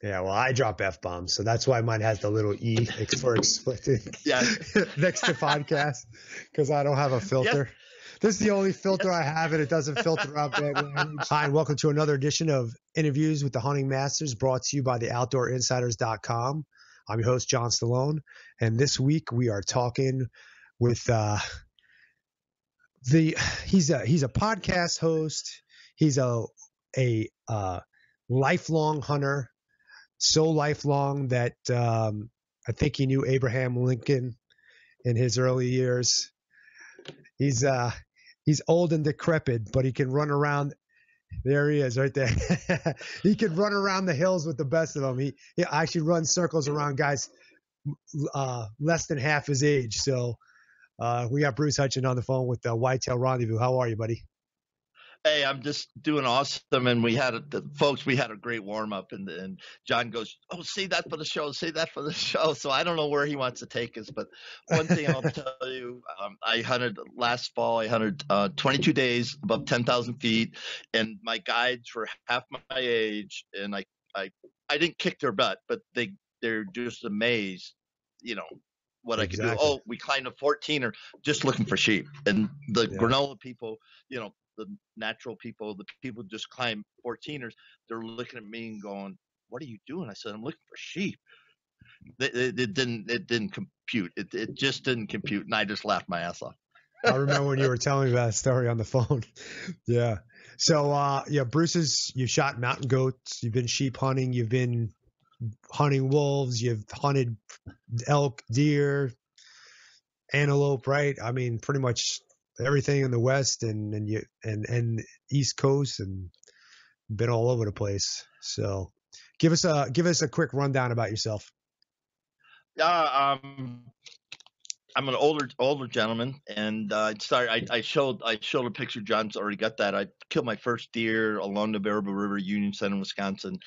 Yeah, well, I drop F-bombs, so that's why mine has the little E for explicit Yeah. next to podcast, because I don't have a Yes. filter. This is the only filter Yes. I have, and it doesn't filter out bad language. Hi, and welcome to another edition of Interviews with the Hunting Masters, brought to you by the OutdoorInsiders.com. I'm your host, John Stallone, and this week we are talking with he's a podcast host. He's a lifelong hunter, so lifelong that I think he knew Abraham Lincoln in his early years. He's old and decrepit, but he can run around. There he is, right there. He can run around the hills with the best of them. He actually runs circles around guys less than half his age. So we got Bruce Hutcheon on the phone with Whitetail Rendezvous. How are you, buddy? Hey, I'm just doing awesome. And we had a great warm up, and John goes, "Oh, say that for the show, say that for the show." So I don't know where he wants to take us, but one thing I'll tell you, I hunted last fall. I hunted 22 days above 10,000 feet, and my guides were half my age, and I didn't kick their butt, but they're just amazed, what I could do. Exactly. Oh, we climbed a 14er just looking for sheep, and the granola people, the natural people, the people who just climb 14ers, they're looking at me and going, "What are you doing?" I said, "I'm looking for sheep." It didn't compute. It just didn't compute, and I just laughed my ass off. I remember when you were telling me that story on the phone. Yeah. So, Bruce, you've shot mountain goats, you've been sheep hunting, you've been hunting wolves, you've hunted elk, deer, antelope, right? I mean, pretty much everything in the West and East Coast, and been all over the place. So, give us a quick rundown about yourself. Yeah, I'm an older gentleman, and I showed a picture. John's already got that. I killed my first deer along the Baraboo River, Union Center, Wisconsin,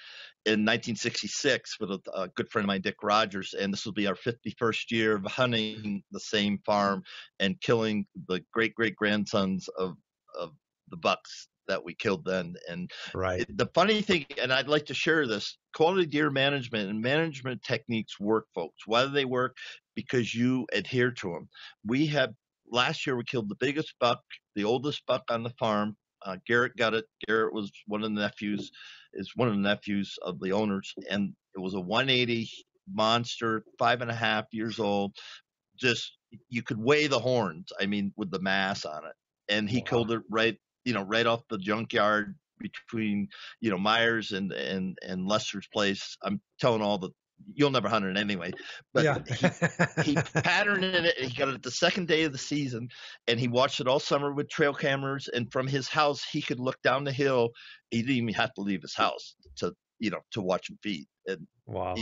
in 1966 with a good friend of mine, Dick Rogers, and this will be our 51st year of hunting the same farm and killing the great grandsons of the bucks that we killed then. And Right. the funny thing, and I'd like to share this, quality deer management and management techniques work, folks. Why do they work? Because you adhere to them. Last year we killed the biggest buck, the oldest buck on the farm. Garrett got it. Garrett was one of the nephews of the owners, and it was a 180 monster, 5.5 years old. Just, you could weigh the horns, I mean, with the mass on it. And he killed it right off the junkyard between, Myers and Lester's place. I'm telling you'll never hunt it anyway, but yeah. he patterned it. He got it the second day of the season, and he watched it all summer with trail cameras. And from his house, he could look down the hill. He didn't even have to leave his house to watch him feed. And Wow.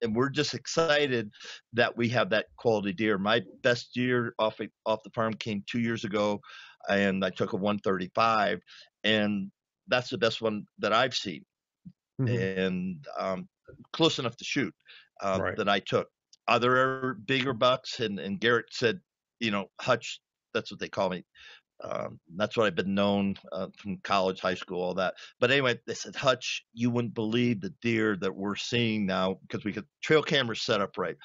And we're just excited that we have that quality deer. My best deer off the farm came 2 years ago, and I took a 135, and that's the best one that I've seen. Mm-hmm. And close enough to shoot Right. that I took. Are there bigger bucks? And Garrett said, Hutch, that's what they call me. That's what I've been known from college, high school, all that. But anyway, they said, Hutch, you wouldn't believe the deer that we're seeing now, because we got trail cameras set up right.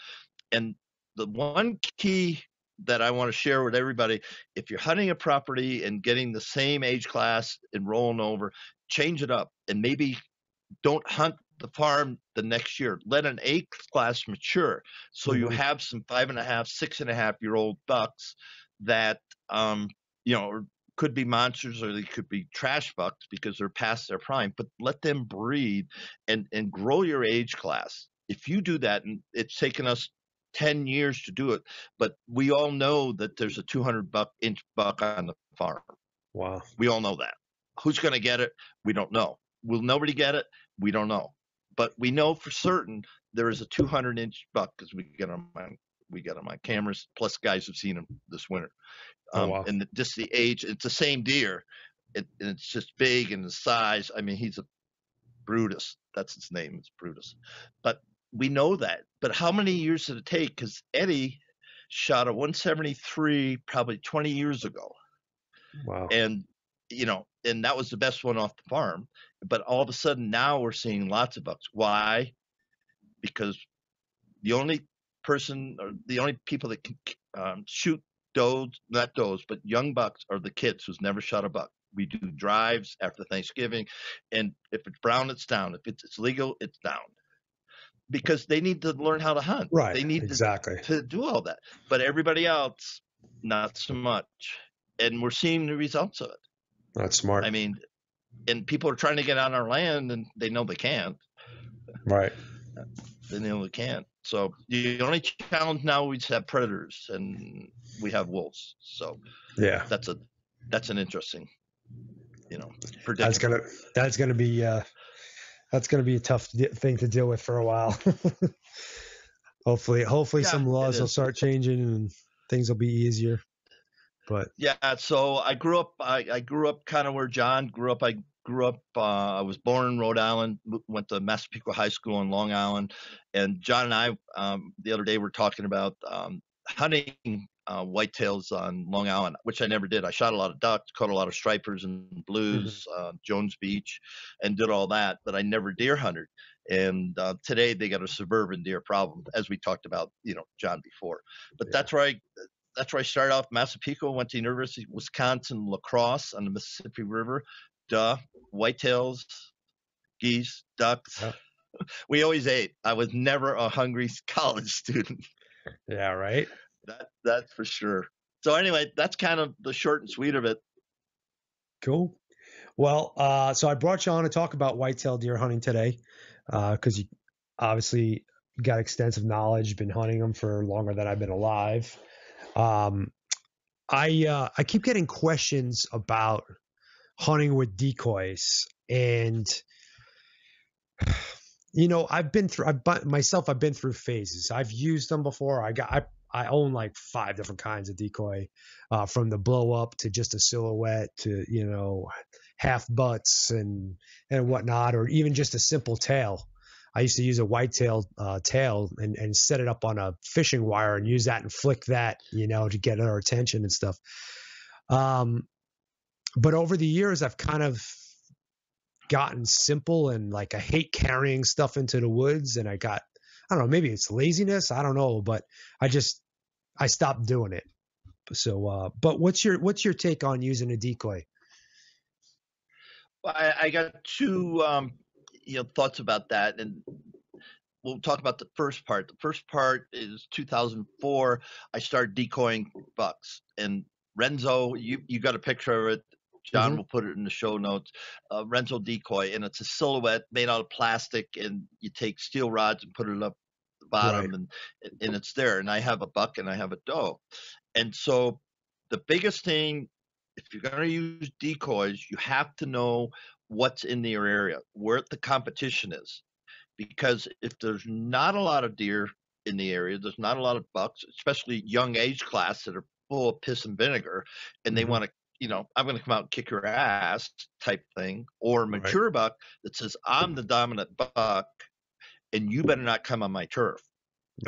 And the one key that I want to share with everybody, if you're hunting a property and getting the same age class and rolling over, change it up, and maybe don't hunt the farm the next year. Let an A class mature, so you have some 5.5, 6.5-year-old bucks that could be monsters, or they could be trash bucks because they're past their prime. But let them breed and grow your age class. If you do that, and it's taken us 10 years to do it, but we all know that there's a 200-inch buck on the farm. Wow. We all know that. Who's going to get it? We don't know. Will nobody get it? We don't know. But we know for certain there is a 200-inch buck, because we get on my cameras, plus guys have seen him this winter. Wow. And just the age, it's the same deer. And it's just big, and the size. I mean, he's a Brutus. That's his name. It's Brutus. But we know that. But how many years did it take? Because Eddie shot a 173 probably 20 years ago. Wow. And and that was the best one off the farm. But all of a sudden now we're seeing lots of bucks. Why? Because the only people that can shoot not does, but young bucks are the kids who's never shot a buck. We do drives after Thanksgiving, and if it's brown, it's down. If it's legal, it's down. Because they need to learn how to hunt. Right. They need to do all that. But everybody else, not so much. And we're seeing the results of it. That's smart. I mean, and people are trying to get on our land, and they know they can't. Right. They know they can't. So the only challenge now, we just have predators, and we have wolves. So yeah, that's an interesting, predicament. That's gonna be a tough thing to deal with for a while. Hopefully some laws will start changing and things will be easier. But yeah, so I grew up kind of where John grew up. I was born in Rhode Island, went to Massapequa High School in Long Island, and John and I the other day were talking about hunting whitetails on Long Island, which I never did. I shot a lot of ducks, caught a lot of stripers and blues, Jones Beach, and did all that, but I never deer hunted. And today they got a suburban deer problem, as we talked about, John, before. But that's where I started off. Massapequa, went to University of Wisconsin, La Crosse on the Mississippi River. Whitetails, geese, ducks. Yeah. We always ate. I was never a hungry college student. Yeah, right. That's for sure. So anyway, that's kind of the short and sweet of it. Cool. Well, so I brought you on to talk about whitetail deer hunting today, because you obviously got extensive knowledge, been hunting them for longer than I've been alive. I keep getting questions about hunting with decoys, and I've been through phases. I've used them before. I own like 5 different kinds of decoy, from the blow up to just a silhouette to half butts and whatnot, or even just a simple tail. I used to use a whitetail tail and set it up on a fishing wire and use that and flick that to get our attention and stuff. But over the years, I've kind of gotten simple, and like I hate carrying stuff into the woods, and I don't know, maybe it's laziness, I don't know, but I stopped doing it. So, but what's your take on using a decoy? Well, I got 2 thoughts about that, and we'll talk about the first part. The first part is 2004. I started decoying bucks, and Renzo, you got a picture of it. John will put it in the show notes. Renzo decoy, and it's a silhouette made out of plastic, and you take steel rods and put it up the bottom, right, and it's there. And I have a buck and I have a doe. And so the biggest thing, if you're going to use decoys, you have to know what's in your area, where the competition is. Because if there's not a lot of deer in the area, there's not a lot of bucks, especially young age class that are full of piss and vinegar, and they want to, I'm going to come out and kick your ass type thing, or a mature buck that says, I'm the dominant buck and you better not come on my turf.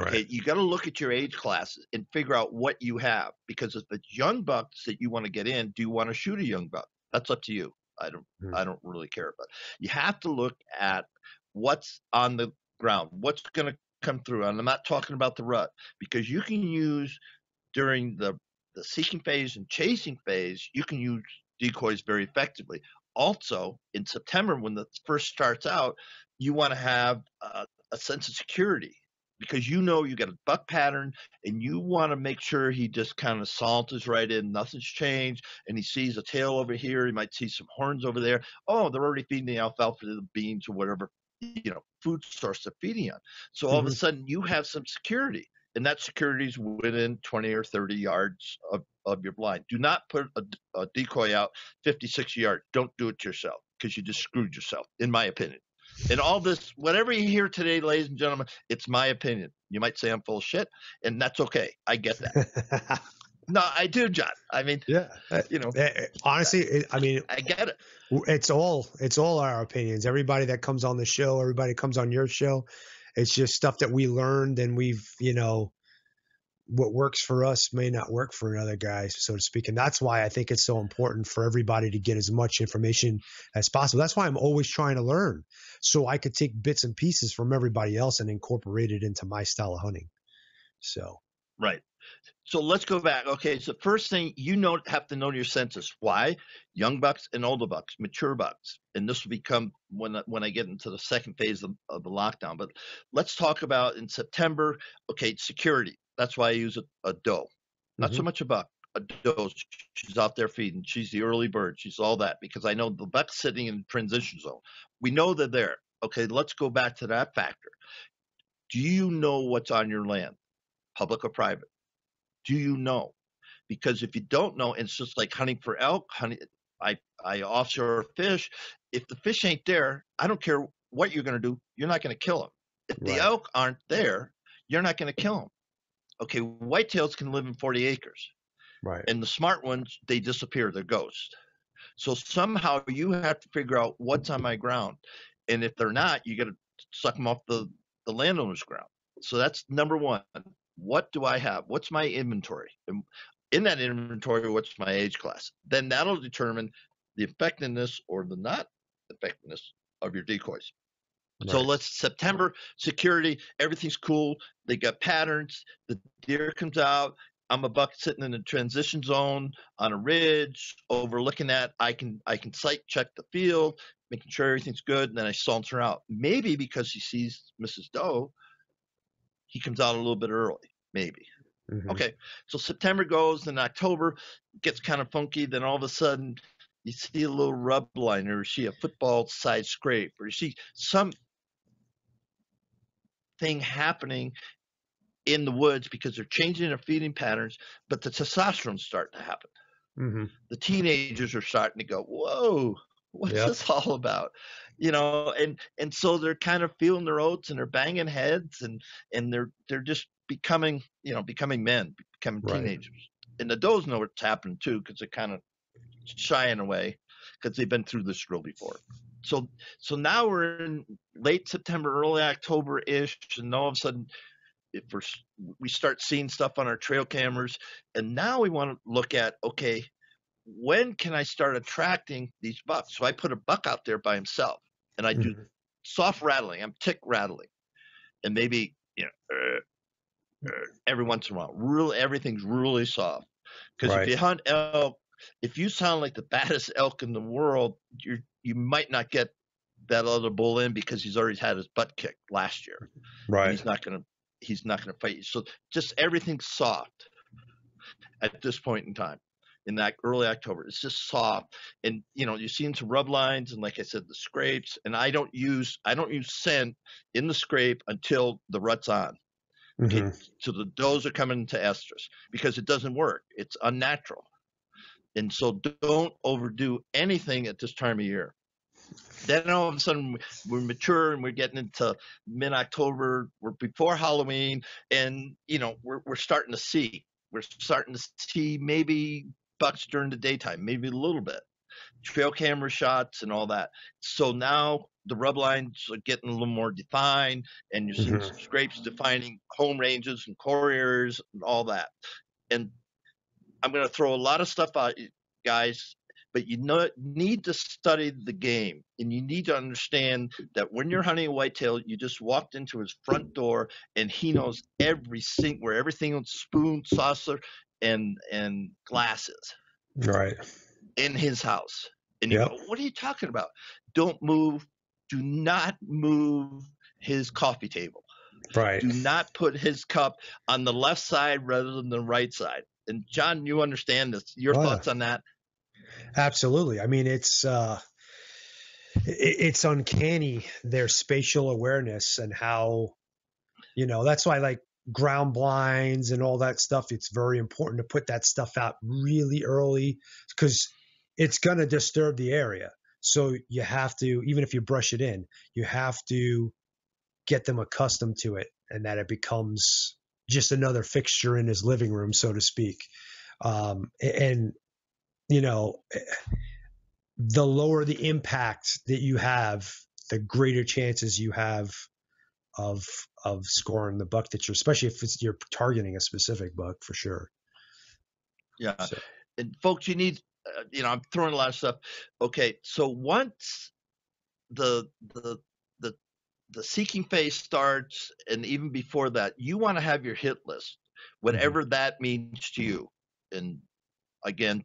Okay. Right. You got to look at your age classes and figure out what you have, because if it's young bucks that you want to get in, do you want to shoot a young buck? That's up to you. I don't really care about it. You have to look at what's on the ground, what's going to come through. And I'm not talking about the rut, because you can use during the seeking phase and chasing phase, you can use decoys very effectively. Also, in September, when the first starts out, you want to have a sense of security, because you got a buck pattern, and you want to make sure he just kind of saunters right in, nothing's changed, and he sees a tail over here, he might see some horns over there. Oh, they're already feeding the alfalfa, the beans, or whatever food source they're feeding on. So all of a sudden you have some security. And that security is within 20 or 30 yards of your blind. Do not put a decoy out 50, 60 yards. Don't do it yourself, because you just screwed yourself, in my opinion. And all this, whatever you hear today, ladies and gentlemen, it's my opinion. You might say I'm full of shit, and that's okay. I get that. No, I do, John. I mean, yeah, honestly, I get it. It's all our opinions. Everybody that comes on the show, everybody comes on your show. It's just stuff that we learned, and we've, what works for us may not work for another guy, so to speak. And that's why I think it's so important for everybody to get as much information as possible. That's why I'm always trying to learn, so I could take bits and pieces from everybody else and incorporate it into my style of hunting. So. Right. So let's go back. Okay, so first thing have to know your census. Why? Young bucks and older bucks, mature bucks, and this will become when I get into the second phase of the lockdown. But let's talk about in September. Okay, security. That's why I use a doe, not so much a buck. A doe. She's out there feeding. She's the early bird. She's all that because I know the buck's sitting in the transition zone. We know they're there. Okay, let's go back to that factor. Do you know what's on your land, public or private? Do you know? Because if you don't know, it's just like hunting for elk. I offshore fish. If the fish ain't there, I don't care what you're going to do. You're not going to kill them. If the elk aren't there, you're not going to kill them. Okay, whitetails can live in 40 acres. Right. And the smart ones, they disappear. They're ghosts. So somehow you have to figure out what's on my ground. And if they're not, you got to suck them off the landowner's ground. So that's number one. What do I have? What's my inventory? And in that inventory, what's my age class? Then that'll determine the effectiveness or the not effectiveness of your decoys. Right. So let's September security, everything's cool. They got patterns. The deer comes out. I'm a buck sitting in a transition zone on a ridge, overlooking that. I can sight check the field, making sure everything's good, and then I saunter out. Maybe because he sees Mrs. Doe, he comes out a little bit early, maybe. Okay, so September goes, then October gets kind of funky. Then all of a sudden, you see a little rub line, or you see a football-sized scrape, or you see some thing happening in the woods because they're changing their feeding patterns, but the testosterone's starting to happen. The teenagers are starting to go, whoa, what's this all about? And so they're kind of feeling their oats and they're banging heads and they're just becoming men, becoming teenagers. And the does know what's happening too, because they're kind of shying away because they've been through this drill before. So now we're in late September, early October-ish, and all of a sudden we start seeing stuff on our trail cameras, and now we want to look at, okay, when can I start attracting these bucks? So I put a buck out there by himself, and I do soft rattling. I'm tick rattling, and maybe every once in a while, everything's really soft. Because if you hunt elk, if you sound like the baddest elk in the world, you might not get that other bull in because he's already had his butt kicked last year. Right. He's not gonna fight you. So just everything's soft at this point in time. In that early October, it's just soft, and you're seeing some rub lines, and like I said, the scrapes. And I don't use scent in the scrape until the rut's on. Okay, so the does are coming to estrus because it doesn't work. It's unnatural, and so don't overdo anything at this time of year. Then all of a sudden we're mature and we're getting into mid-October. We're before Halloween, and we're starting to see. We're starting to see maybe bucks during the daytime, maybe a little bit, trail camera shots and all that. So now the rub lines are getting a little more defined, and you're seeing some scrapes defining home ranges and core areas and all that. And I'm going to throw a lot of stuff out, guys, but you need to study the game, and you need to understand that when you're hunting a whitetail, you just walked into his front door, and he knows where everything on spoon, saucer, and glasses in his house. And you go, what are you talking about? Don't move. Do not move his coffee table. Right. Do not put his cup on the left side rather than the right side. And John, you understand this. Your thoughts on that? Absolutely. I mean, it's uncanny, their spatial awareness, and how, that's why, like, ground blinds and all that stuff, it's very important to put that stuff out really early because it's going to disturb the area. So you have to, even if you brush it in, you have to get them accustomed to it, and that it becomes just another fixture in his living room, so to speak. And the lower the impact that you have, the greater chances you have of scoring the buck that you're, especially if you're targeting a specific buck for sure. Yeah. So, And folks, you need, I'm throwing a lot of stuff. Okay. So once the seeking phase starts, and even before that, you want to have your hit list, whatever that means to you. And again,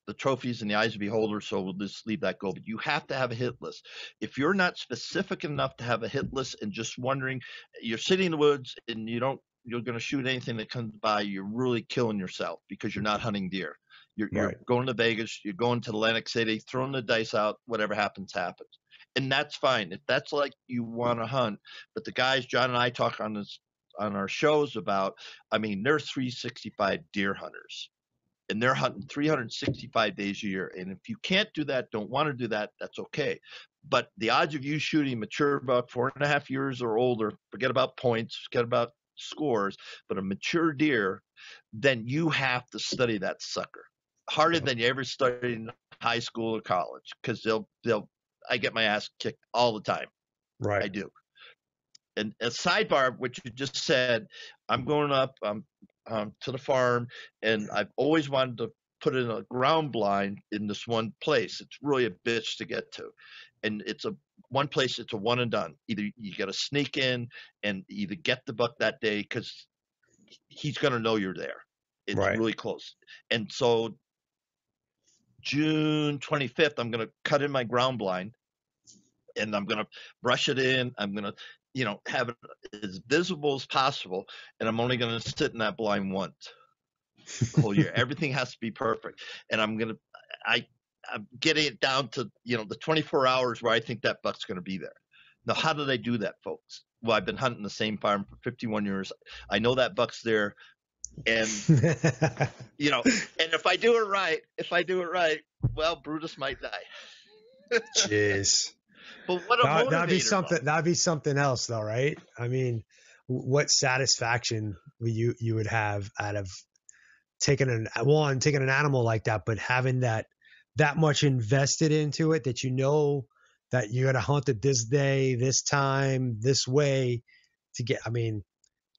the trophies in the eyes of the beholder, so we'll just leave that go. But you have to have a hit list. If you're not specific enough to have a hit list and just wondering, you're sitting in the woods and you're going to shoot anything that comes by, you're really killing yourself because you're not hunting deer. You're going to Vegas, you're going to Atlantic City, throwing the dice out, whatever happens, happens. And that's fine. If that's like you want to hunt. But the guys, John and I talk on our shows about, I mean, they're 365 deer hunters. And they're hunting 365 days a year. And if you can't do that, don't want to do that, that's okay. But the odds of you shooting mature buck 4.5 years or older, forget about points, forget about scores, but a mature deer, then you have to study that sucker harder than you ever studied in high school or college, because I get my ass kicked all the time. Right. I do. And a sidebar, which you just said, I'm going up to the farm, and I've always wanted to put in a ground blind in this one place. It's really a bitch to get to. And it's one place, it's a one and done. Either you got to sneak in and either get the buck that day because he's going to know you're there. It's really close. And so June 25th, I'm going to cut in my ground blind, and I'm going to brush it in. I'm going to, have it as visible as possible. And I'm only going to sit in that blind once the whole year. Everything has to be perfect. And I'm getting it down to, the 24 hours where I think that buck's going to be there. Now, how do they do that, folks? Well, I've been hunting the same farm for 51 years. I know that buck's there. And, and if I do it right, well, Brutus might die. Jeez. But what a motivator. That'd be something else, though, right? I mean, what satisfaction you would have out of taking an animal like that, but having that much invested into it that that you got to hunt it this day, this time, this way to get. I mean,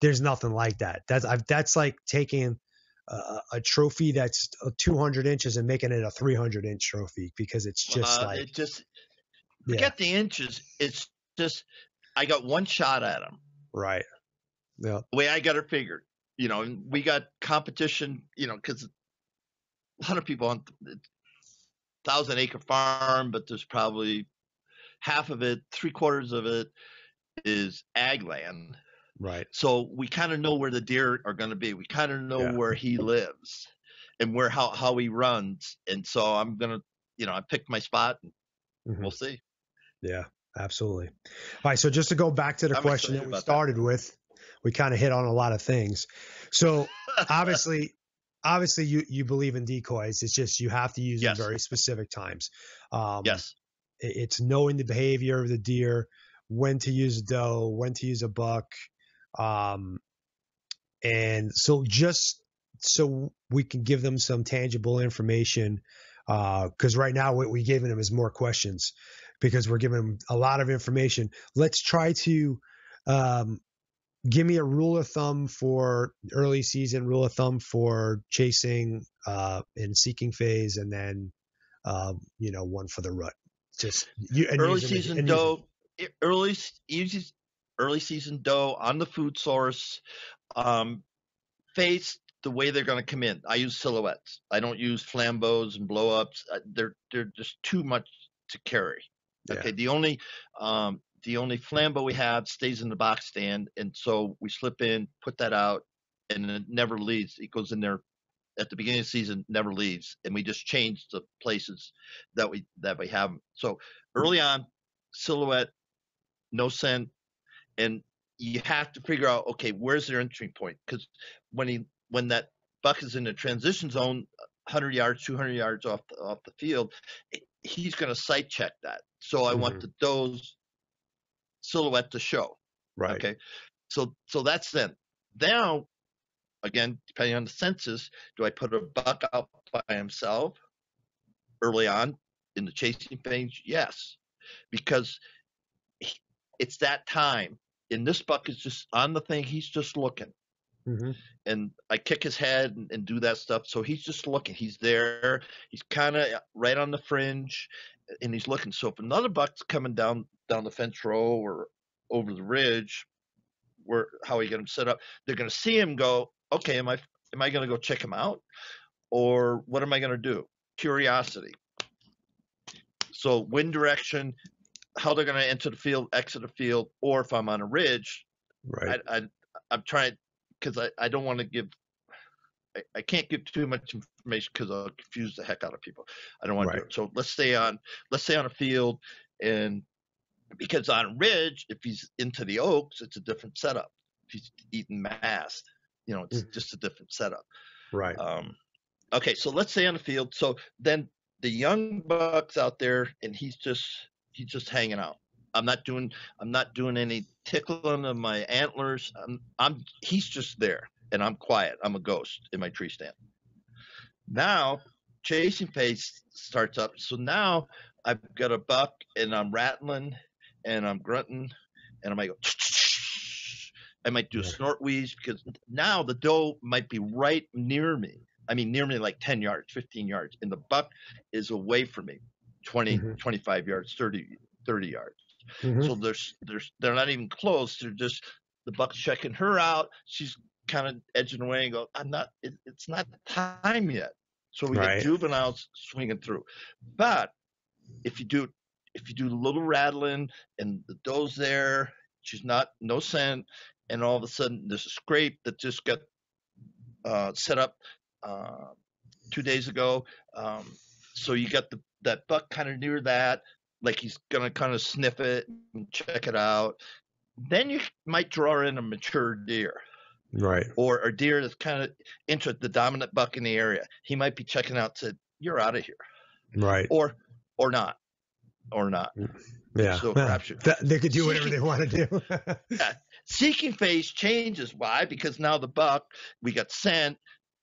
there's nothing like that. That's like taking a trophy that's 200 inches and making it a 300-inch trophy, because it's just forget the inches. It's just, I got one shot at him. Right. Yeah. The way I got it figured, and we got competition, because a lot of people on 1,000-acre farm, but there's probably half of it, 3/4 of it is ag land. Right. So we kind of know where the deer are going to be. We kind of know where he lives and how he runs. And so I'm going to, I picked my spot, and we'll see. Yeah, absolutely. All right. So just to go back to the question that we started with, we kind of hit on a lot of things. So obviously you believe in decoys. It's just, you have to use them very specific times. Yes. It's knowing the behavior of the deer, when to use a doe, when to use a buck. And so just so we can give them some tangible information, because right now what we're giving them is more questions, because we're giving them a lot of information. Let's try to give me a rule of thumb for early season, rule of thumb for chasing and seeking phase, and then one for the rut. Just early season doe, early season doe on the food source, face the way they're going to come in. I use silhouettes. I don't use flambeaus and blow-ups. They're just too much to carry. Yeah. Okay, the only flambeau we have stays in the box stand, and so we slip in, put that out, and it never leaves. It goes in there at the beginning of the season, never leaves, and we just change the places that we have them. So early on, silhouette, no scent, and you have to figure out, okay, where's their entry point? Because when that buck is in the transition zone, 100 yards, 200 yards off the field, he's going to sight check that. So I want the doe's silhouette to show. Right. Okay. So that's then. Now, again, depending on the census, do I put a buck out by himself early on in the chasing phase? Yes, because it's that time. And this buck is just on the thing. He's just looking. Mm-hmm. And I kick his head and do that stuff. So he's just looking. He's there. He's kind of right on the fringe, and he's looking. So if another buck's coming down the fence row or over the ridge, how you get him set up, they're going to see him go, okay, am I going to go check him out, or what am I going to do? Curiosity. So wind direction, how they're going to enter the field, exit the field, or if I'm on a ridge, right. I'm trying, because I don't want to give. I can't give too much information because I'll confuse the heck out of people. I don't want to do it. So let's stay on a field, and because on a ridge, if he's into the oaks, it's a different setup. If he's eating mast, it's just a different setup. Right. Okay, so let's stay on the field. So then the young buck's out there, and he's just hanging out. I'm not doing any tickling of my antlers. He's just there. And I'm quiet. I'm a ghost in my tree stand. Now, chasing phase starts up. So now I've got a buck, and I'm rattling, and I'm grunting, and I might go. I might do a snort wheeze, because now the doe might be right near me. I mean, near me like 10 yards, 15 yards, and the buck is away from me, 20, 25 yards, 30 yards. Mm-hmm. So they're not even close. They're just, the buck's checking her out. She's kind of edging away and go, it's not time yet. So we get juveniles swinging through. But if you do a little rattling and the doe's there, she's no scent, and all of a sudden there's a scrape that just got set up 2 days ago. So you got that buck kind of near that, like he's going to kind of sniff it and check it out. Then you might draw in a mature deer. Right. Or a deer that's kind of into the dominant buck in the area. He might be checking out, said, you're out of here. Right. Or not. Yeah. So they could do whatever they want to do. Yeah. Seeking phase changes. Why? Because now the buck, we got scent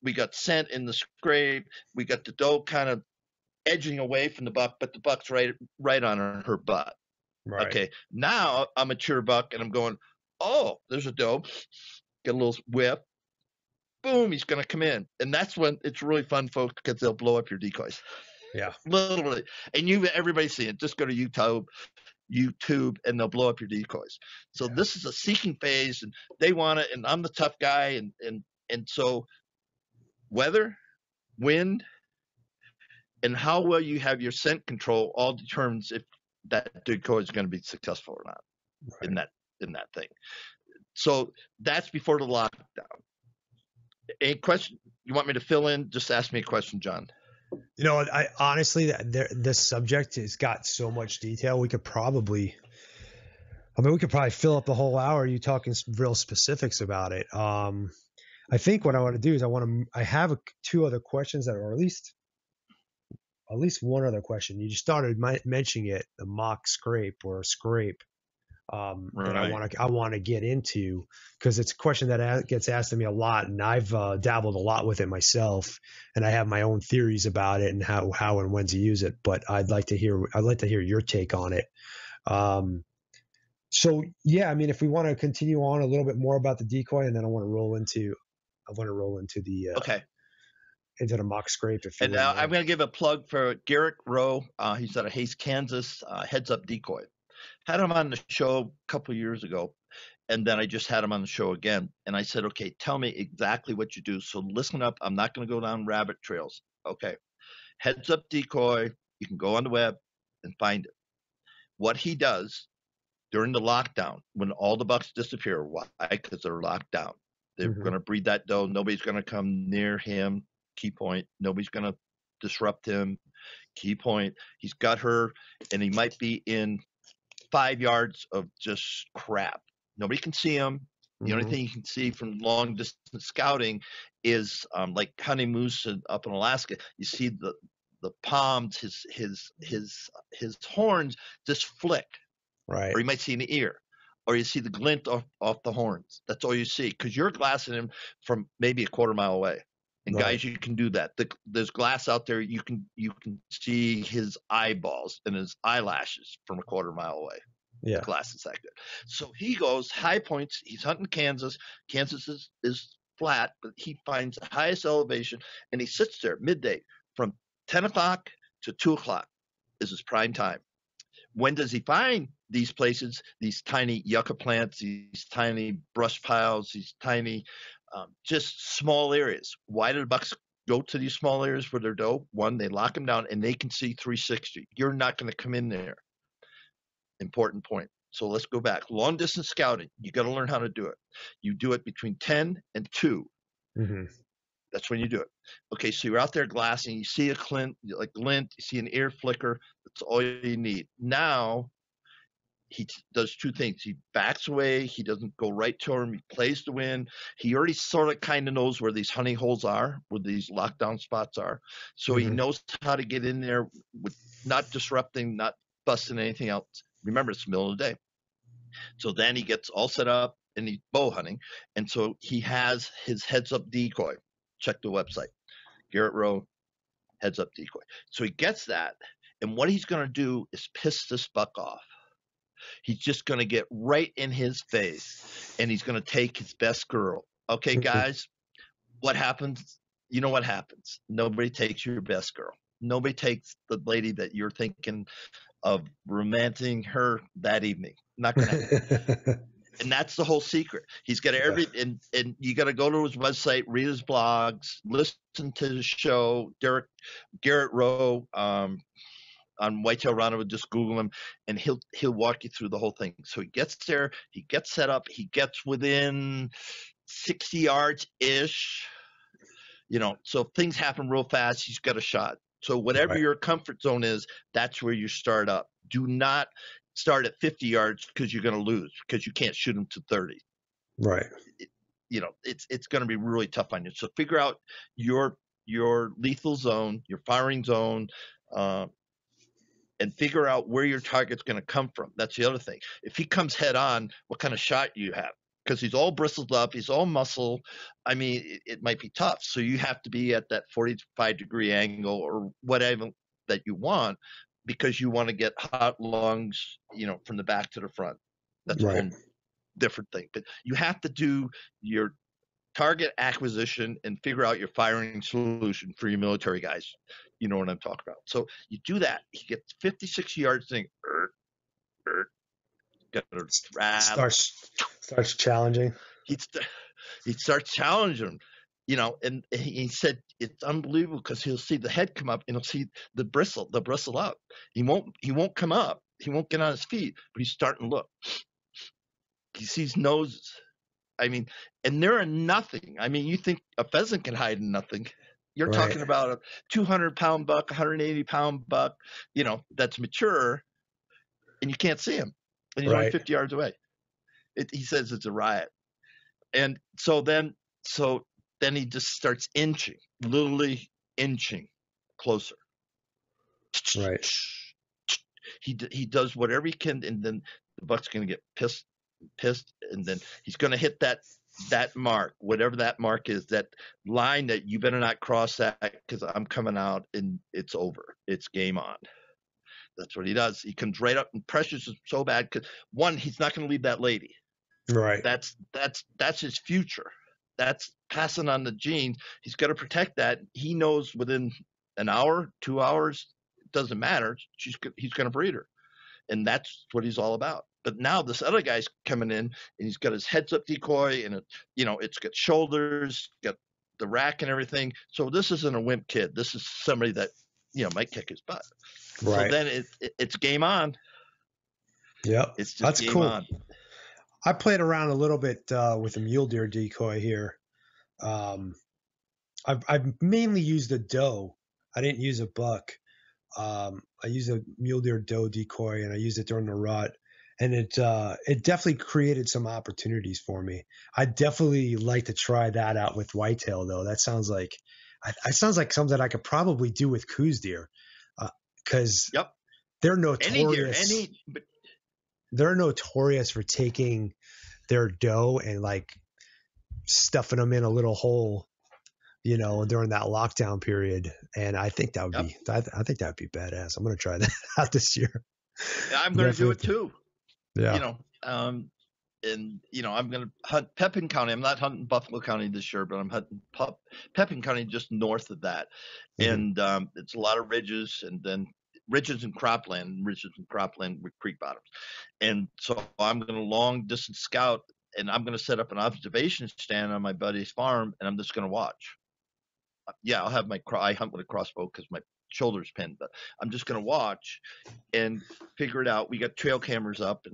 in the scrape. We got the doe kind of edging away from the buck, but the buck's right on her butt. Right. Okay. Now I'm a mature buck, and I'm going, oh, there's a doe. Get a little whiff, boom, he's going to come in. And that's when it's really fun, folks, because they'll blow up your decoys. Yeah. Literally. And everybody see it. Just go to YouTube, and they'll blow up your decoys. So this is a seeking phase, and they want it, and I'm the tough guy. And so weather, wind, and how well you have your scent control all determines if that decoy is going to be successful or not in that thing. So that's before the lockdown. A question you want me to fill in? Just ask me a question, John. I honestly, this subject has got so much detail. We could probably fill up the whole hour. You talking real specifics about it. I think what I want to do is I have two other questions that are at least one other question. You just started mentioning it, the mock scrape or scrape. That I want to get into, because it's a question that gets asked of me a lot, and I've dabbled a lot with it myself, and I have my own theories about it and how and when to use it. But I'd like to hear your take on it. So yeah, I mean, if we want to continue on a little bit more about the decoy, and then I want to roll into the into the mock scrape. And now I'm going to give a plug for Garrett Rowe. He's out of Hays, Kansas. Heads Up Decoy. Had him on the show a couple of years ago, and then I just had him on the show again. And I said, okay, tell me exactly what you do. So listen up. I'm not going to go down rabbit trails. Okay. Heads Up Decoy. You can go on the web and find it. What he does during the lockdown, when all the bucks disappear, why? Because they're locked down. They're going to breed that doe. Nobody's going to come near him. Key point. Nobody's going to disrupt him. Key point. He's got her, and he might be in 5 yards of just crap. Nobody can see him. The only thing you can see from long distance scouting is like hunting moose up in Alaska. You see the palms, his horns just flick. Right. Or you might see an ear, or you see the glint off the horns. That's all you see, because you're glassing him from maybe a quarter mile away. And guys, you can do that. There's glass out there. You can see his eyeballs and his eyelashes from a quarter mile away. Yeah. The glass is that good. So he goes high points. He's hunting Kansas. Kansas is flat, but he finds the highest elevation, and he sits there midday from 10 o'clock to 2 o'clock is his prime time. When does he find these places, these tiny yucca plants, these tiny brush piles, these tiny, just small areas? Why do the bucks go to these small areas for their doe? One, they lock them down and they can see 360. You're not going to come in there. Important point. So let's go back. Long distance scouting, you got to learn how to do it. You do it between 10 and 2. Mm-hmm. That's when you do it. Okay, so you're out there glassing, you see a glint, you see an ear flicker. That's all you need. Now he does two things. He backs away. He doesn't go right to him. He plays the wind. He already sort of kind of knows where these honey holes are, where these lockdown spots are. So he knows how to get in there with not disrupting, not busting anything else. Remember, it's the middle of the day. So then he gets all set up and he's bow hunting. And so he has his heads up decoy. Check the website. Garrett Rowe, heads up decoy. So he gets that. And what he's going to do is piss this buck off. He's just going to get right in his face and he's going to take his best girl. Okay, guys, what happens? You know what happens. Nobody takes your best girl. Nobody takes the lady that you're thinking of romancing her that evening. Not going to happen. And that's the whole secret. He's got and you got to go to his website, read his blogs, listen to his show, Garrett Rowe, on Whitetail Rendezvous, just Google him, and he'll walk you through the whole thing. So he gets there, he gets set up, he gets within 60 yards ish. So things happen real fast. He's got a shot. So whatever your comfort zone is, that's where you start up. Do not start at 50 yards because you're going to lose because you can't shoot him to 30. Right. It's going to be really tough on you. So figure out your lethal zone, your firing zone, and figure out where your target's going to come from. That's the other thing. If he comes head on, what kind of shot you have? Because he's all bristled up, he's all muscle. I mean, it might be tough. So you have to be at that 45-degree angle or whatever that you want, because you want to get hot lungs, from the back to the front. That's a whole different thing. But you have to do your target acquisition and figure out your firing solution for your military guys. You know what I'm talking about. So you do that. He gets 56 yards thing. Starts challenging. He starts challenging him, and he said it's unbelievable because he'll see the head come up and he'll see the bristle up. He won't come up. He won't get on his feet, but he's starting to look. He sees noses. I mean, and they're in nothing. I mean, you think a pheasant can hide in nothing. You're talking about a 200-pound buck, 180-pound buck, that's mature, and you can't see him. And he's only 50 yards away. He says it's a riot. And so then he just starts inching, literally inching closer. Right. He does whatever he can, and then the buck's going to get pissed, and then he's going to hit that mark, whatever that mark is, that line that you better not cross that because I'm coming out and it's over. It's game on. That's what he does. He comes right up and pressures him so bad because, one, he's not going to leave that lady. Right. That's his future. That's passing on the genes. He's got to protect that. He knows within an hour, 2 hours, it doesn't matter. He's going to breed her. And that's what he's all about. But now this other guy's coming in and he's got his heads up decoy and it's got shoulders, got the rack and everything. So this isn't a wimp kid. This is somebody that, might kick his butt. Right. So then it's game on. Yep. It's just That's game cool. on. I played around a little bit with a mule deer decoy here. I've mainly used a doe. I didn't use a buck. I used a mule deer doe decoy, and I used it during the rut, and it definitely created some opportunities for me. I definitely like to try that out with whitetail, though. That sounds like something I could probably do with coos deer, because they're notorious. They're notorious for taking their doe and like stuffing them in a little hole, during that lockdown period. And I think that would be, I think that would be badass. I'm going to try that out this year. I'm going to do it too. Yeah. you know, and I'm going to hunt Pepin County. I'm not hunting Buffalo County this year, but I'm hunting Pepin County just north of that. Mm-hmm. And it's a lot of ridges, and then ridges and cropland with creek bottoms. And so I'm going to long distance scout, and I'm going to set up an observation stand on my buddy's farm, and I'm just going to watch. Yeah, I'll have I hunt with a crossbow because my shoulder's pinned, but I'm just going to watch and figure it out. We got trail cameras up,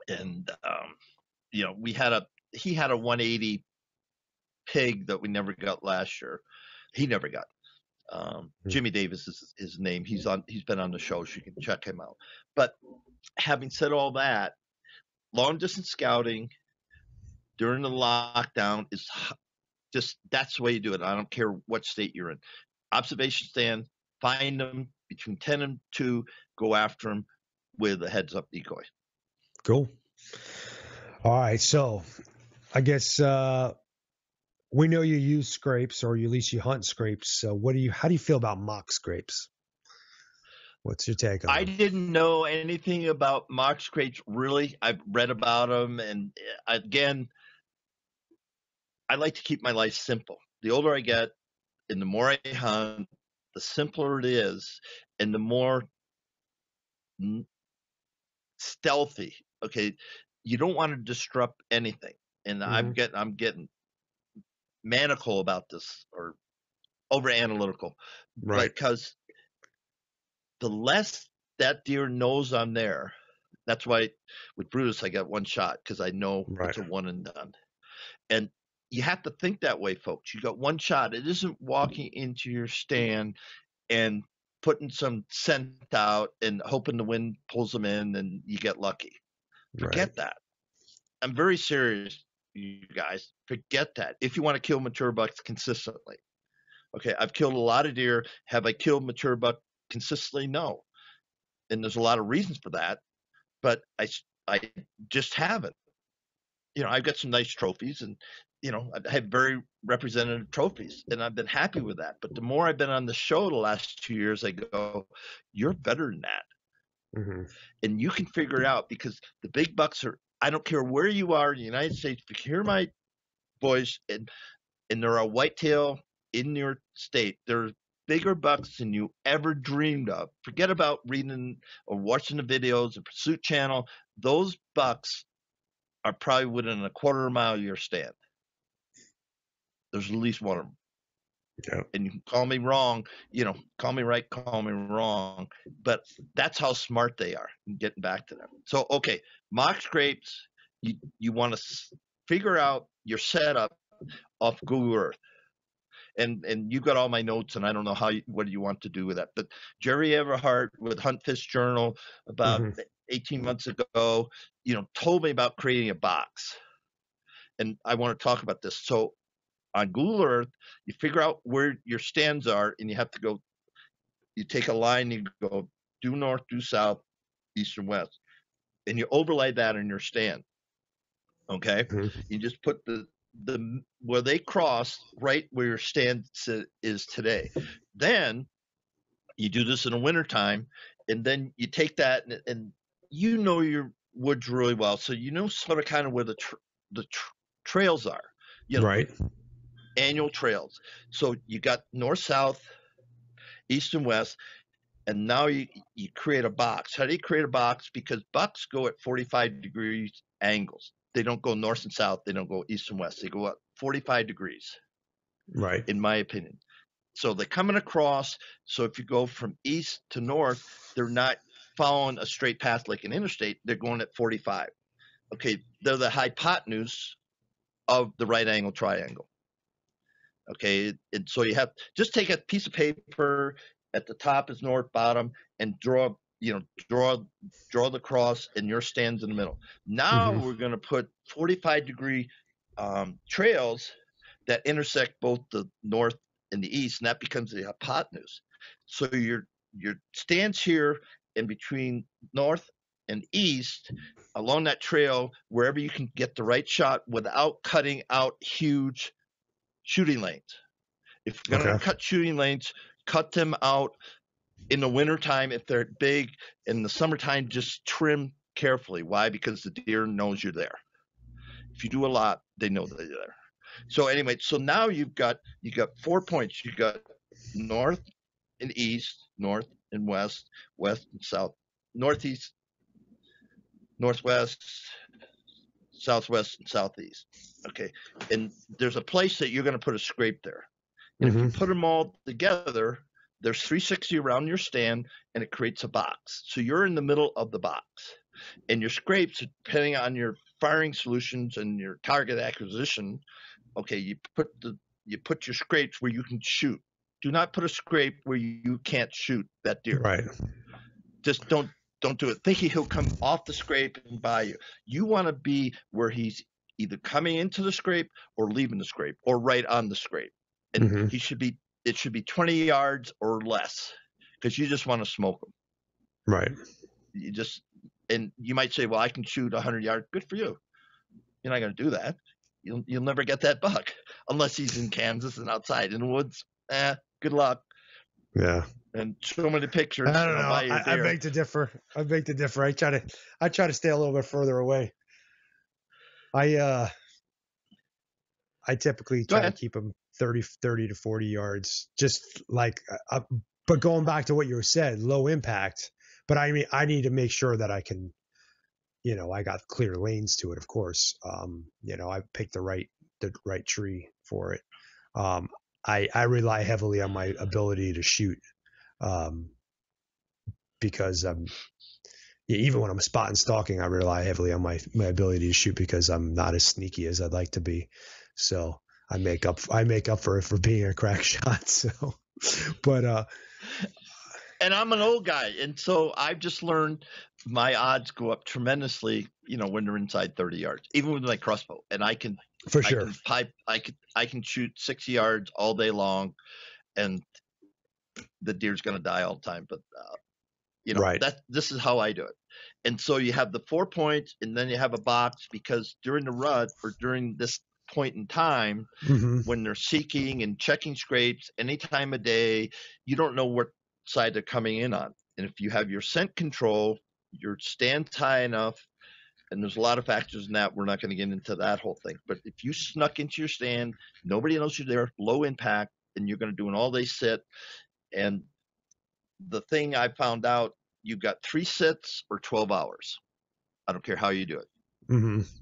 and he had a 180 pig that we never got last year. He never got. Jimmy Davis is his name. He's been on the show, so you can check him out. But having said all that, long distance scouting during the lockdown is just, that's the way you do it. I don't care what state you're in. Observation stand, find them between 10 and 2, go after them with a heads up decoy. Cool. All right. So I guess we know you use scrapes, or at least you hunt scrapes. So how do you feel about mock scrapes? What's your take on I them? didn't know anything about mock scrapes, really. I've read about them, and again, I like to keep my life simple. The older I get and the more I hunt, the simpler it is, and the more stealthy. Okay, you don't want to disrupt anything, and I'm getting maniacal about this, or over analytical, Right. because the less that deer knows I'm there. That's why with Brutus I got one shot, because I know Right. it's a one and done. And you have to think that way, folks. You got one shot. It isn't walking into your stand and putting some scent out and hoping the wind pulls them in and you get lucky. Forget that. I'm very serious, you guys. Forget that. If you want to kill mature bucks consistently. Okay, I've killed a lot of deer. Have I killed mature buck consistently? No. And there's a lot of reasons for that, but I just haven't. I've got some nice trophies, and I have very representative trophies, and I've been happy with that. But the more I've been on the show the last 2 years, I go, you're better than that. Mm-hmm. And you can figure it out, because the big bucks are, I don't care where you are in the United States, if you hear my voice and there are whitetail in your state, there are bigger bucks than you ever dreamed of. Forget about reading or watching the videos, the Pursuit Channel. Those bucks are probably within a quarter mile of your stand. There's at least one of them. Yeah. And you can call me wrong, call me right, call me wrong, but that's how smart they are in getting back to them. So, okay, mock scrapes, you want to figure out your setup off Google Earth. And you got all my notes, and I don't know what you want to do with that. But Jerry Everhart with Hunt Fish Journal about 18 months ago, told me about creating a box. And I want to talk about this. So on Google Earth, you figure out where your stands are, and you have to go, you take a line, you go due north, due south, east and west, and you overlay that in your stand. Okay. Mm-hmm. You just put the where they cross right where your stand is today. Then you do this in the wintertime, and then you take that and your woods really well, so sort of kind of where the trails are, Right. annual trails. So you got north, south, east, and west, and now you create a box. How do you create a box? Because bucks go at 45 degrees angles. They don't go north and south. They don't go east and west. They go up 45 degrees, Right. in my opinion. So they're coming across. So if you go from east to north, they're not following a straight path like an interstate. They're going at 45. Okay, they're the hypotenuse of the right angle triangle. Okay, and so you have, just take a piece of paper, at the top is north, bottom, and draw the cross, and your stands in the middle. Now we're going to put 45-degree trails that intersect both the north and the east, and that becomes the hypotenuse. So your stands here in between north and east along that trail, wherever you can get the right shot without cutting out huge shooting lanes. If you're going to cut shooting lanes, cut them out in the wintertime if they're big. In the summertime, just trim carefully. Why? Because the deer knows you're there. If you do a lot, they know that you're there. So anyway, so now you got 4 points. You got north and east, north and west, west and south, northeast, northwest, southwest, and southeast. Okay, and there's a place that you're going to put a scrape there. And if you put them all together, there's 360 around your stand, and it creates a box. So you're in the middle of the box, and your scrapes, depending on your firing solutions and your target acquisition, okay, you put your scrapes where you can shoot. Do not put a scrape where you can't shoot that deer. Right. Just don't do it. Thinking he'll come off the scrape and by you. You want to be where he's either coming into the scrape or leaving the scrape or right on the scrape. And it should be 20 yards or less, because you just want to smoke him. Right. And you might say, well, I can shoot 100 yards. Good for you. You're not going to do that. You'll never get that buck unless he's in Kansas and outside in the woods. Good luck. Yeah. And so many pictures. I don't know. I beg to differ. I try to stay a little bit further away. I typically try to keep them 30 to 40 yards, just like, but going back to what you said, low impact. But I mean, I need to make sure that I can, I got clear lanes to it, of course. I picked the right tree for it. I rely heavily on my ability to shoot, because even when I'm spot and stalking, I rely heavily on my ability to shoot, because I'm not as sneaky as I'd like to be. So I make up for it for being a crack shot. So, but and I'm an old guy, and so I've just learned my odds go up tremendously, when they're inside 30 yards, even with my crossbow. And I can I can shoot 60 yards all day long, and the deer's going to die all the time. But right. This is how I do it. And so you have the 4 points, and then you have a box, because during the rut or during this point in time, when they're seeking and checking scrapes any time of day, you don't know what side they're coming in on. And if you have your scent control, your stand's high enough, and there's a lot of factors in that. We're not going to get into that whole thing. But if you snuck into your stand, nobody knows you're there, low impact, and you're going to do an all-day sit. And the thing I found out, you've got 3 sits or 12 hours. I don't care how you do it.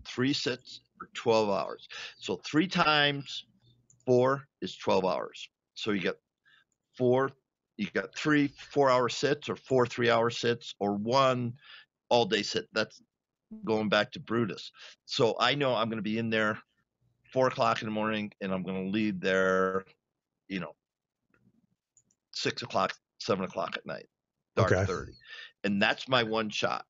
3 sits or 12 hours. So 3 times 4 is 12 hours. So you got 3 4-hour sits, or 4 3-hour sits, or 1 all-day sit. That's going back to Brutus. So I know I'm going to be in there 4 o'clock in the morning, and I'm going to leave there, 6 o'clock, 7 o'clock at night, dark 30. And that's my one shot.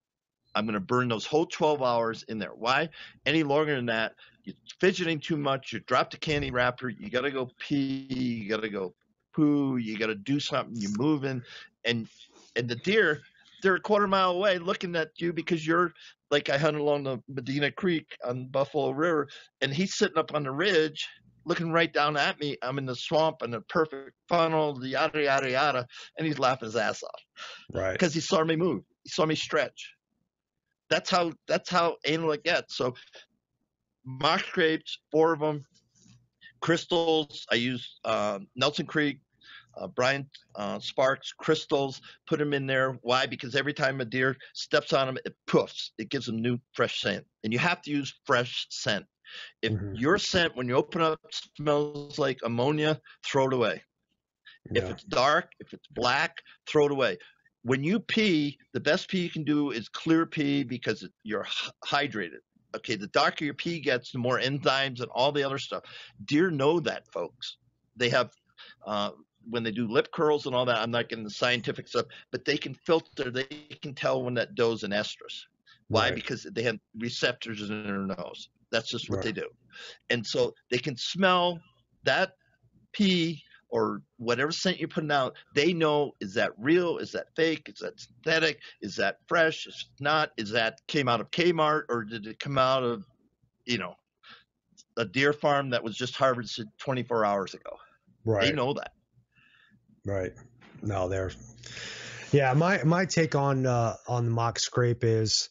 I'm going to burn those whole 12 hours in there. Why? Any longer than that, you're fidgeting too much. You drop the candy wrapper. You got to go pee. You got to go poo. You got to do something. You're moving. And the deer, they're a quarter mile away looking at you, because you're like, I hunt along the Medina Creek on Buffalo River, and he's sitting up on the ridge looking right down at me. I'm in the swamp and the perfect funnel, the yada, yada, yada. And he's laughing his ass off. Right. Because he saw me move. He saw me stretch. That's how anal it gets. So mock scrapes, 4 of them. Crystals, I use Nelson Creek, Brian Sparks, crystals, put them in there. Why? Because every time a deer steps on them, it poofs. It gives them new, fresh scent. And you have to use fresh scent. If your scent, when you open up, smells like ammonia, throw it away. Yeah. If it's dark, if it's black, throw it away. When you pee, the best pee you can do is clear pee, because you're hydrated. Okay, the darker your pee gets, the more enzymes and all the other stuff. Deer know that, folks. They have when they do lip curls and all that, I'm not getting the scientific stuff, but they can filter. They can tell when that doe's an estrus. Why? Right. Because they have receptors in their nose. That's just what they do. And so they can smell that pee or whatever scent you're putting out. They know, is that real? Is that fake? Is that synthetic? Is that fresh? Is it not? Is that came out of Kmart, or did it come out of, a deer farm that was just harvested 24 hours ago? Right. They know that. Right. No, my take on the mock scrape is,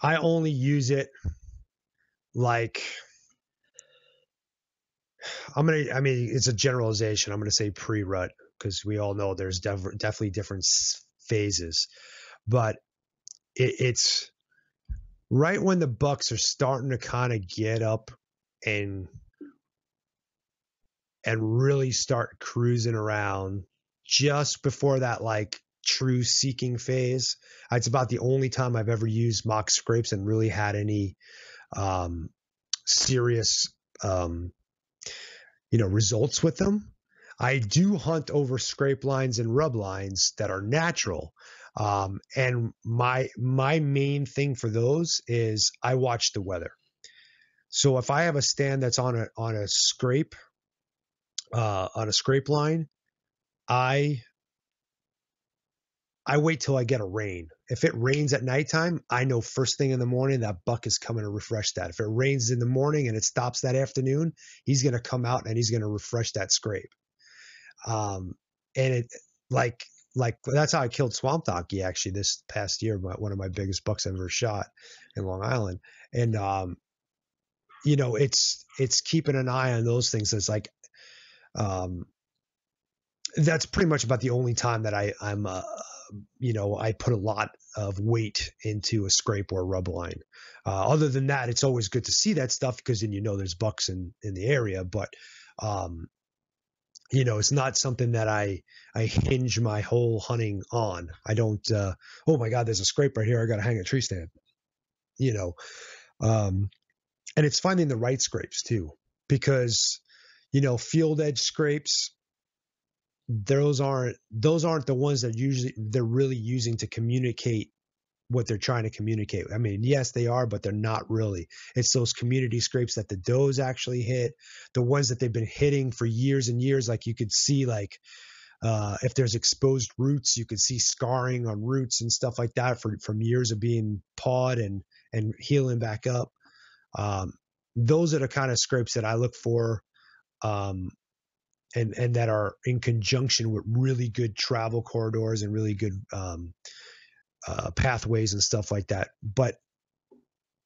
I only use it like I mean, it's a generalization. I'm going to say pre-rut because we all know there's definitely different phases, but it's right when the bucks are starting to kind of get up and really start cruising around just before that like true seeking phase. It's about the only time I've ever used mock scrapes and really had any serious results with them. I do hunt over scrape lines and rub lines that are natural. And my main thing for those is I watch the weather. So if I have a stand that's on a scrape line, I wait till I get a rain. If it rains at nighttime, I know first thing in the morning that buck is coming to refresh that. If it rains in the morning and it stops that afternoon, he's going to come out and he's going to refresh that scrape. And it like that's how I killed swamp donkey actually this past year. One of my biggest bucks I've ever shot in Long Island. And it's keeping an eye on those things. It's like that's pretty much about the only time that I'm I put a lot of weight into a scrape or a rub line. Other than that, it's always good to see that stuff because then there's bucks in the area. But it's not something that I hinge my whole hunting on. I don't. Oh my God, there's a scrape right here. I got to hang a tree stand. And it's finding the right scrapes too, because field edge scrapes, those aren't the ones that they're really using to communicate what they're trying to communicate. I mean, yes, they are, but they're not really. It's those community scrapes that the does actually hit, the ones that they've been hitting for years and years. Like you could see, like if there's exposed roots, you could see scarring on roots and stuff like that from years of being pawed and healing back up. Those are the kind of scrapes that I look for. And that are in conjunction with really good travel corridors and really good pathways and stuff like that. But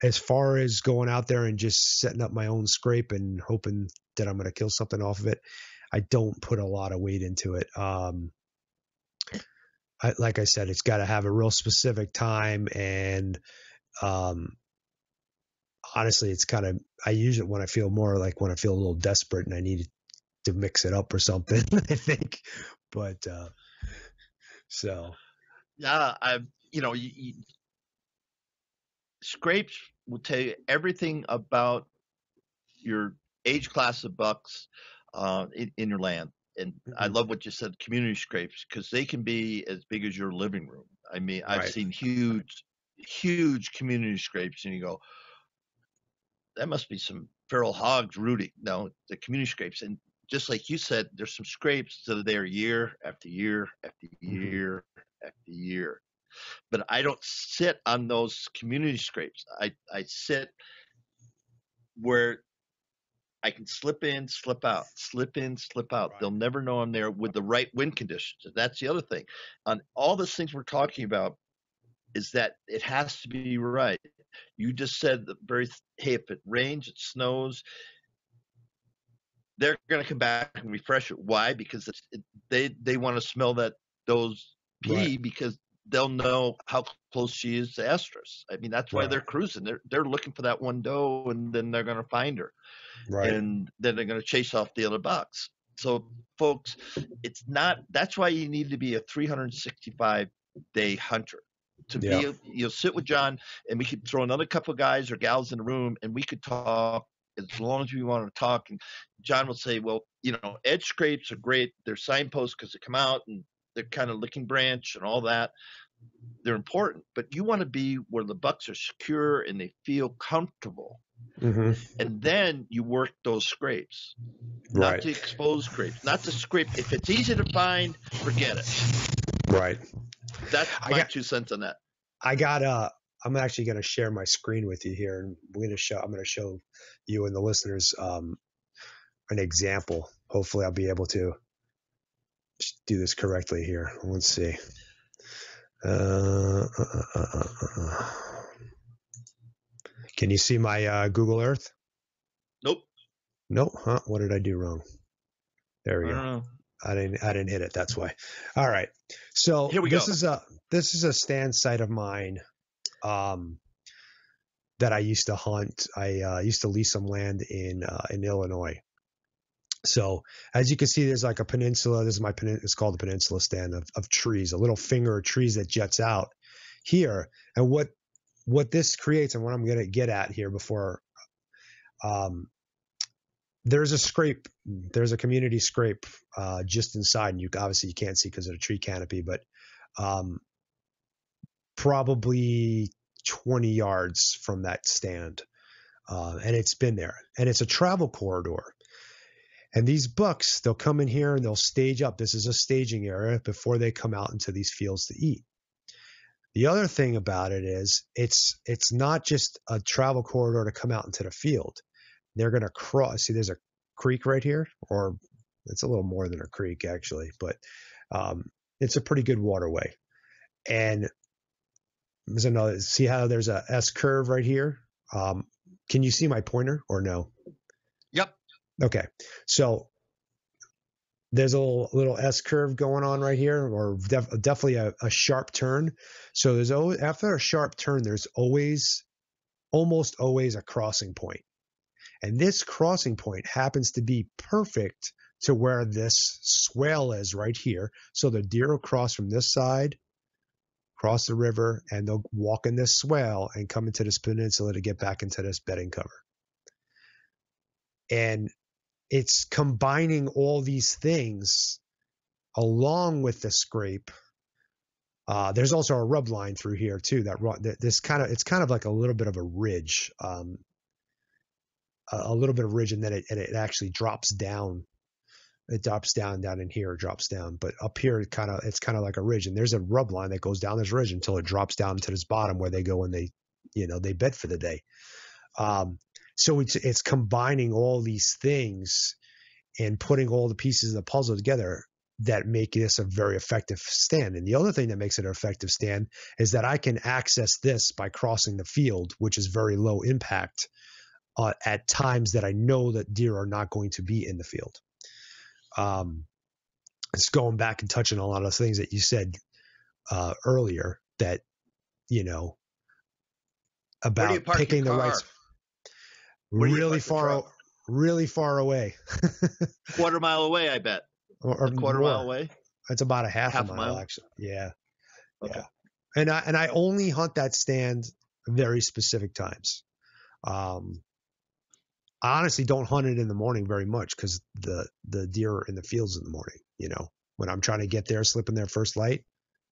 as far as going out there and just setting up my own scrape and hoping that I'm going to kill something off of it, I don't put a lot of weight into it. Like I said, it's got to have a real specific time. And honestly, it's kind of, I use it when I feel a little desperate and I need to mix it up or something, I think. But so. Yeah, scrapes will tell you everything about your age class of bucks in your land. And I love what you said, community scrapes, because they can be as big as your living room. I mean, I've seen huge community scrapes, and you go, that must be some feral hogs rooting. No, the community scrapes. And just like you said, there's some scrapes that are there year after year after year after year. But I don't sit on those community scrapes. I sit where I can slip in, slip out, slip in, slip out. Right. They'll never know I'm there with the right wind conditions. That's the other thing. On all those things we're talking about is that it has to be right. You just said hey, if it rains, it snows, they're going to come back and refresh it. Why? Because they want to smell those pee right. Because they'll know how close she is to estrus. I mean, that's why right. They're cruising. They're looking for that one doe, and then they're going to find her. Right. And then they're going to chase off the other bucks. So, folks, that's why you need to be a 365-day hunter. You'll sit with John, and we could throw another couple of guys or gals in the room, and we could talk as long as we want to talk. And John will say, well, edge scrapes are great. They're signposts because they come out and they're kind of licking branch and all that. They're important, but you want to be where the bucks are secure and they feel comfortable. Mm-hmm. And then you work those scrapes, not right. The exposed scrapes, not the scrape. If it's easy to find, forget it. Right. That's my 2 cents on that. I'm actually going to share my screen with you here, and I'm going to show you and the listeners an example. Hopefully I'll be able to do this correctly here. Let's see. Can you see my Google Earth? Nope. Nope. Huh? What did I do wrong? There we I go. don't know. I didn't hit it. That's why. All right. So Here we this go. is a stand site of mine that I used to hunt. I used to lease some land in Illinois. So as you can see, there's like a peninsula. This is my peninsula. It's called the peninsula stand of trees, a little finger of trees that jets out here. And what this creates, and what I'm going to get at here before, there's a scrape. There's a community scrape just inside, and you obviously you can't see because of the tree canopy, but probably 20 yards from that stand, and it's been there, and it's a travel corridor. And these bucks, they'll come in here and they'll stage up. This is a staging area before they come out into these fields to eat. The other thing about it is it's not just a travel corridor to come out into the field. They're going to cross. See, there's a creek right here, or it's a little more than a creek actually, but it's a pretty good waterway. And there's another, see how there's a S curve right here? Can you see my pointer or no? Yep. Okay. So there's a little S curve going on right here, or definitely a sharp turn. So there's always, after a sharp turn, there's almost always a crossing point. And this crossing point happens to be perfect to where this swale is right here. So the deer will cross from this side, cross the river, and they'll walk in this swale and come into this peninsula to get back into this bedding cover. And it's combining all these things along with the scrape. There's also a rub line through here too. It's kind of like a little bit of a ridge, and then it actually drops down. It drops down in here, it drops down, but up here it's kind of like a ridge, and there's a rub line that goes down this ridge until it drops down to this bottom where they go and they bed for the day. So it's combining all these things and putting all the pieces of the puzzle together that make this a very effective stand. And the other thing that makes it an effective stand is that I can access this by crossing the field, which is very low impact at times that I know that deer are not going to be in the field. It's going back and touching on a lot of things that you said earlier that, about picking the right, really far away. Quarter mile away, I bet. Or a quarter more. mile away? It's about a half a mile actually. Yeah. Okay. Yeah. And I only hunt that stand very specific times. I honestly don't hunt it in the morning very much because the deer are in the fields in the morning. When I'm trying to get there, slip in their first light,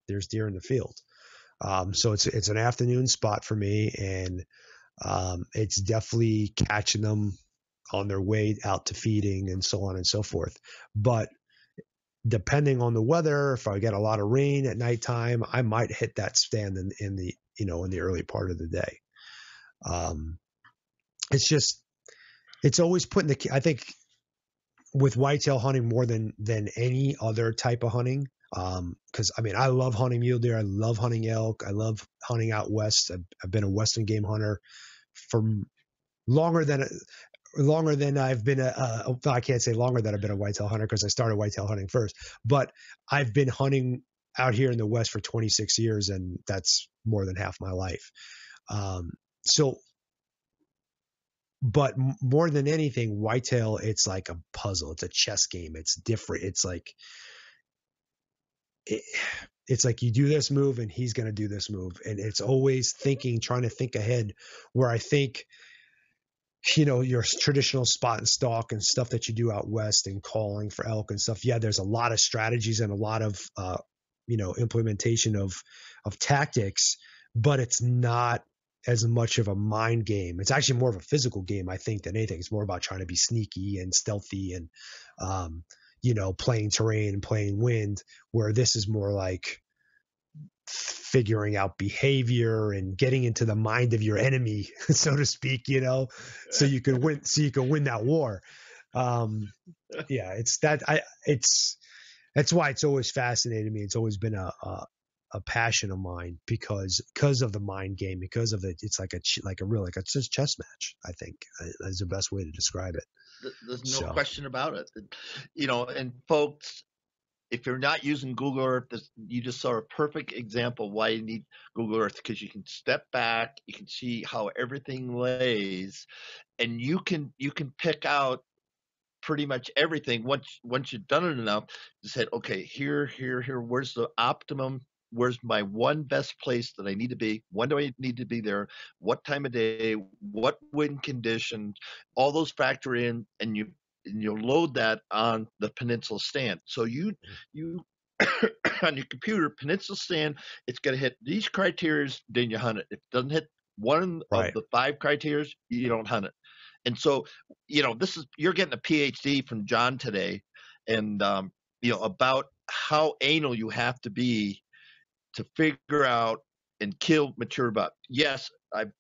there's deer in the field. So it's an afternoon spot for me, and it's definitely catching them on their way out to feeding and so on and so forth. But depending on the weather, if I get a lot of rain at nighttime, I might hit that stand in the early part of the day. It's always putting I think with whitetail hunting more than any other type of hunting. Cause I love hunting mule deer. I love hunting elk. I love hunting out west. I've been a Western game hunter for longer than I've been I can't say longer than I've been a whitetail hunter because I started whitetail hunting first, but I've been hunting out here in the West for 26 years, and that's more than half my life. But more than anything, whitetail, it's like a puzzle. It's a chess game. It's different. It's like you do this move and he's going to do this move. And it's always trying to think ahead, where I think, your traditional spot and stalk and stuff that you do out west and calling for elk and stuff. Yeah, there's a lot of strategies and a lot of, implementation of tactics, but it's not as much of a mind game. It's actually more of a physical game, I think, than anything. It's more about trying to be sneaky and stealthy and, playing terrain and playing wind, where this is more like figuring out behavior and getting into the mind of your enemy, so to speak, so you can win that war. That's why it's always fascinated me. It's always been a passion of mine because of the mind game, because of it's like a chess match. I think is the best way to describe it. There's no So question about it. And folks, if you're not using Google Earth, you just saw a perfect example of why you need Google Earth, because you can step back, you can see how everything lays, and you can pick out pretty much everything once you've done it enough. You said, okay, here, where's the optimum? Where's my one best place that I need to be? When do I need to be there? What time of day? What wind condition? All those factor in, and you'll load that on the Peninsula stand. So you on your computer, Peninsula stand, it's going to hit these criteria, then you hunt it. If it doesn't hit one of the 5 criteria, you don't hunt it. And so, you're getting a PhD from John today, and about how anal you have to be to figure out and kill mature buck. Yes, I've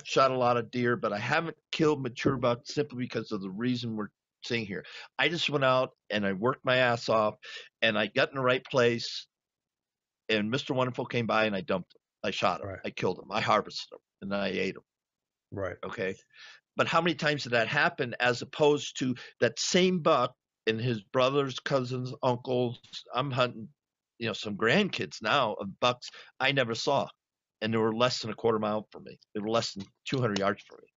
shot a lot of deer, but I haven't killed mature buck simply because of the reason we're seeing here. I just went out and I worked my ass off, and I got in the right place, and Mr. Wonderful came by and I dumped him. I shot him. Right. I killed him. I harvested him, and then I ate him. Right. Okay. But how many times did that happen, as opposed to that same buck and his brothers, cousins, uncles? I'm hunting, some grandkids now of bucks I never saw, and they were less than a quarter mile from me. They were less than 200 yards from me.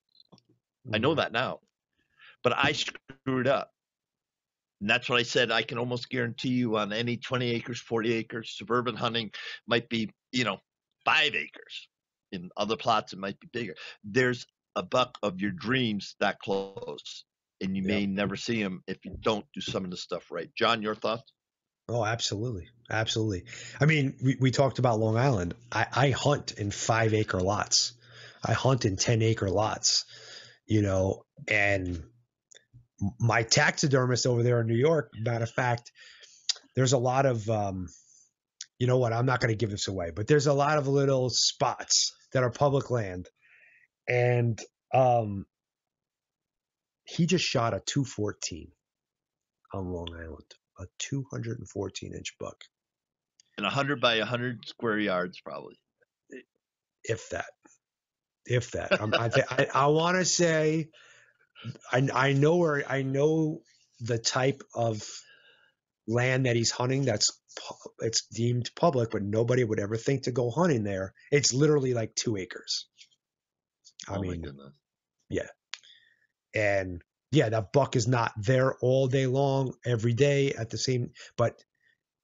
Mm-hmm. I know that now, but I screwed up. And that's what I said. I can almost guarantee you on any 20 acres, 40 acres, suburban hunting might be, 5 acres. In other plots, it might be bigger. There's a buck of your dreams that close, and you may never see him if you don't do some of the stuff right. John, your thoughts? Oh, absolutely. Absolutely. I mean, we talked about Long Island. I hunt in 5 acre lots. I hunt in 10 acre lots, and my taxidermist over there in New York, matter of fact, there's a lot of, you know what, I'm not going to give this away, but there's a lot of little spots that are public land. And he just shot a 214 on Long Island, a 214-inch buck. And 100 by 100 square yards, probably. If that. I want to say, I know the type of land that he's hunting it's deemed public, but nobody would ever think to go hunting there. It's literally like 2 acres. I mean, my goodness. Yeah. And yeah, that buck is not there all day long, every day at the same, but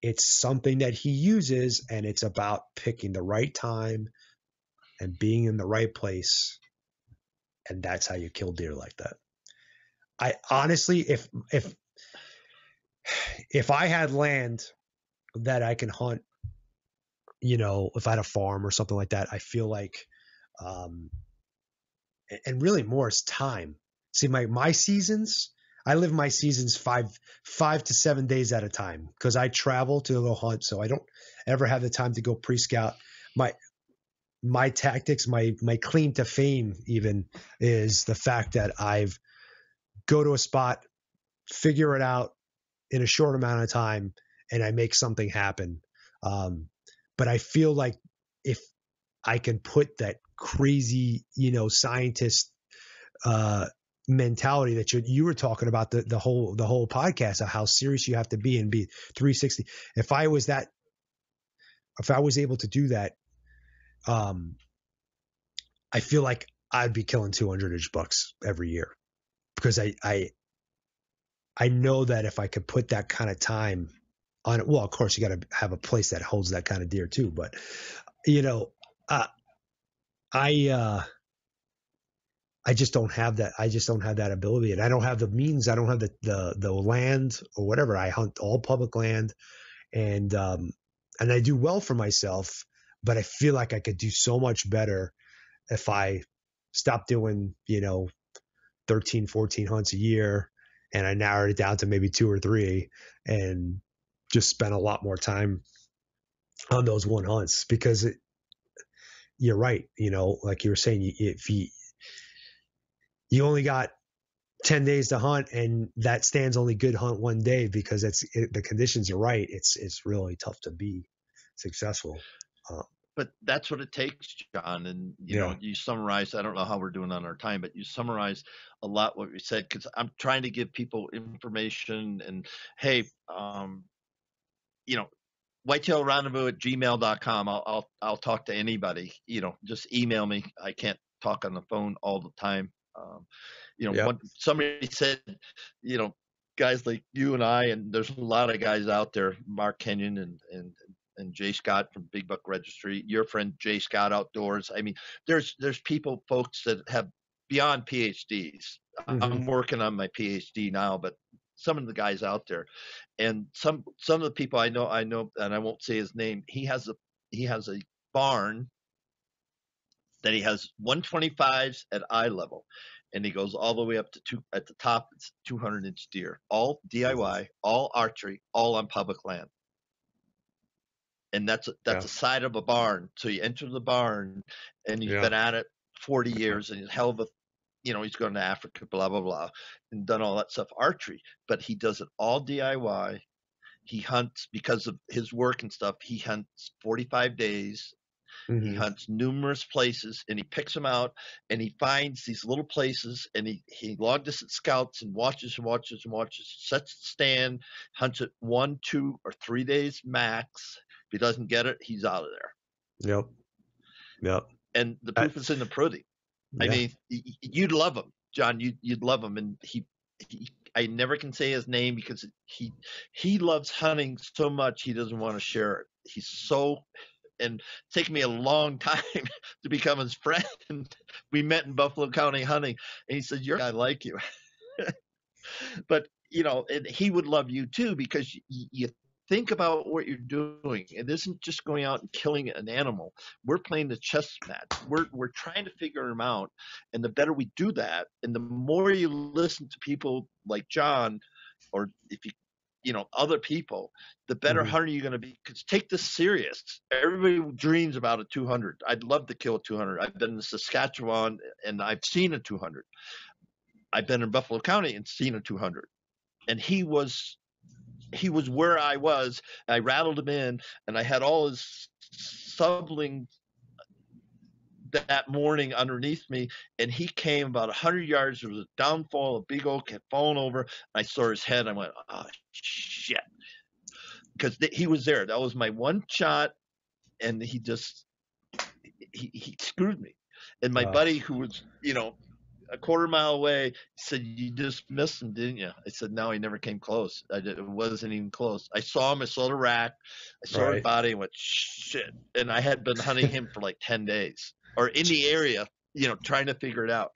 it's something that he uses, and it's about picking the right time and being in the right place. And that's how you kill deer like that. I honestly, if I had land that I can hunt, if I had a farm or something like that, I feel like, and really more is time. See, my seasons, I live my seasons 5 to 7 days at a time, because I travel to go hunt. So I don't ever have the time to go pre-scout. My tactics, my claim to fame even, is the fact that I've go to a spot, figure it out in a short amount of time, and I make something happen. But I feel like if I can put that crazy, scientist mentality that you were talking about, the whole podcast of how serious you have to be and be 360. If I was able to do that, I feel like I'd be killing 200-inch bucks every year, because I know that if I could put that kind of time on it, well, of course you got to have a place that holds that kind of deer too. But I just don't have that. I just don't have that ability, and I don't have the means. I don't have the land or whatever. I hunt all public land, and I do well for myself. But I feel like I could do so much better if I stopped doing 13, 14 hunts a year, and I narrowed it down to maybe 2 or 3, and just spent a lot more time on those one hunts. Because you're right, like you were saying, if you only got 10 days to hunt, and that stand's only good hunt one day because the conditions are right. It's really tough to be successful. But that's what it takes, John. And, Yeah. you summarize, I don't know how we're doing on our time, but you summarize a lot what we said, because I'm trying to give people information and, hey, Whitetail Rendezvous at gmail.com. I'll talk to anybody, just email me. I can't talk on the phone all the time. Yep. Somebody said, guys like you and I, and there's a lot of guys out there, Mark Kenyon and Jay Scott from Big Buck Registry, your friend Jay Scott Outdoors. I mean, there's folks that have beyond PhDs. I'm working on my PhD now, but some of the guys out there, and some of the people I know, and I won't say his name. He has a barn that he has 125s at eye level, and he goes all the way up to at the top. It's 200-inch deer, all DIY, all archery, all on public land. And that's a side of a barn. So you enter the barn, and he's been at it 40 years, and he's hell of a, he's gone to Africa, blah blah blah, and done all that stuff archery. But he does it all DIY. He hunts because of his work and stuff. He hunts 45 days. He hunts numerous places, and he picks them out, and he finds these little places, and he long distance scouts and watches, sets the stand, hunts it 1, 2, or 3 days max. If he doesn't get it, he's out of there. Yep. And the proof is in the pudding. Yeah. I mean, you'd love him, John. You'd love him, and I never can say his name because he loves hunting so much he doesn't want to share it. And it's taken me a long time to become his friend. We met in Buffalo County hunting, and he said, "I like you." But and he would love you too, because you think about what you're doing. It isn't just going out and killing an animal. We're playing the chess match. We're trying to figure them out, and the better we do that, and the more you listen to people like John, or if you other people, the better hunter you're going to be. Because take this serious. Everybody dreams about a 200. I'd love to kill a 200. I've been in Saskatchewan and I've seen a 200. I've been in Buffalo County and seen a 200. And he was where I was. I rattled him in, and I had all his sublings that morning underneath me, and he came about 100 yards. There was a downfall, a big oak had fallen over. I saw his head. I went, oh shit, because he was there. That was my one shot, and he just he screwed me. And my buddy, who was a quarter mile away, said, "You just missed him, didn't you?" I said, "No, he never came close. It wasn't even close. I saw him. I saw the rack. I saw his body. And went shit." And I had been hunting him for like 10 days. Or in the area, trying to figure it out.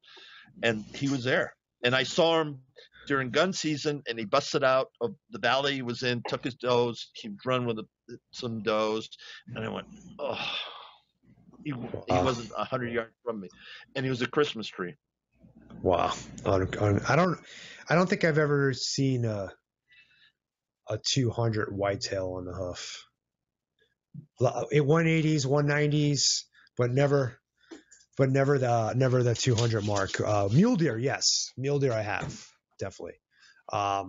And he was there. And I saw him during gun season, and he busted out of the valley he was in, took his does. He run with some does. And I went, oh. He wasn't 100 yards from me. And he was a Christmas tree. Wow. I don't think I've ever seen a 200 whitetail on the hoof. 180s, 190s, but never the 200 mark. Mule deer, yes. Mule deer I have, definitely. I've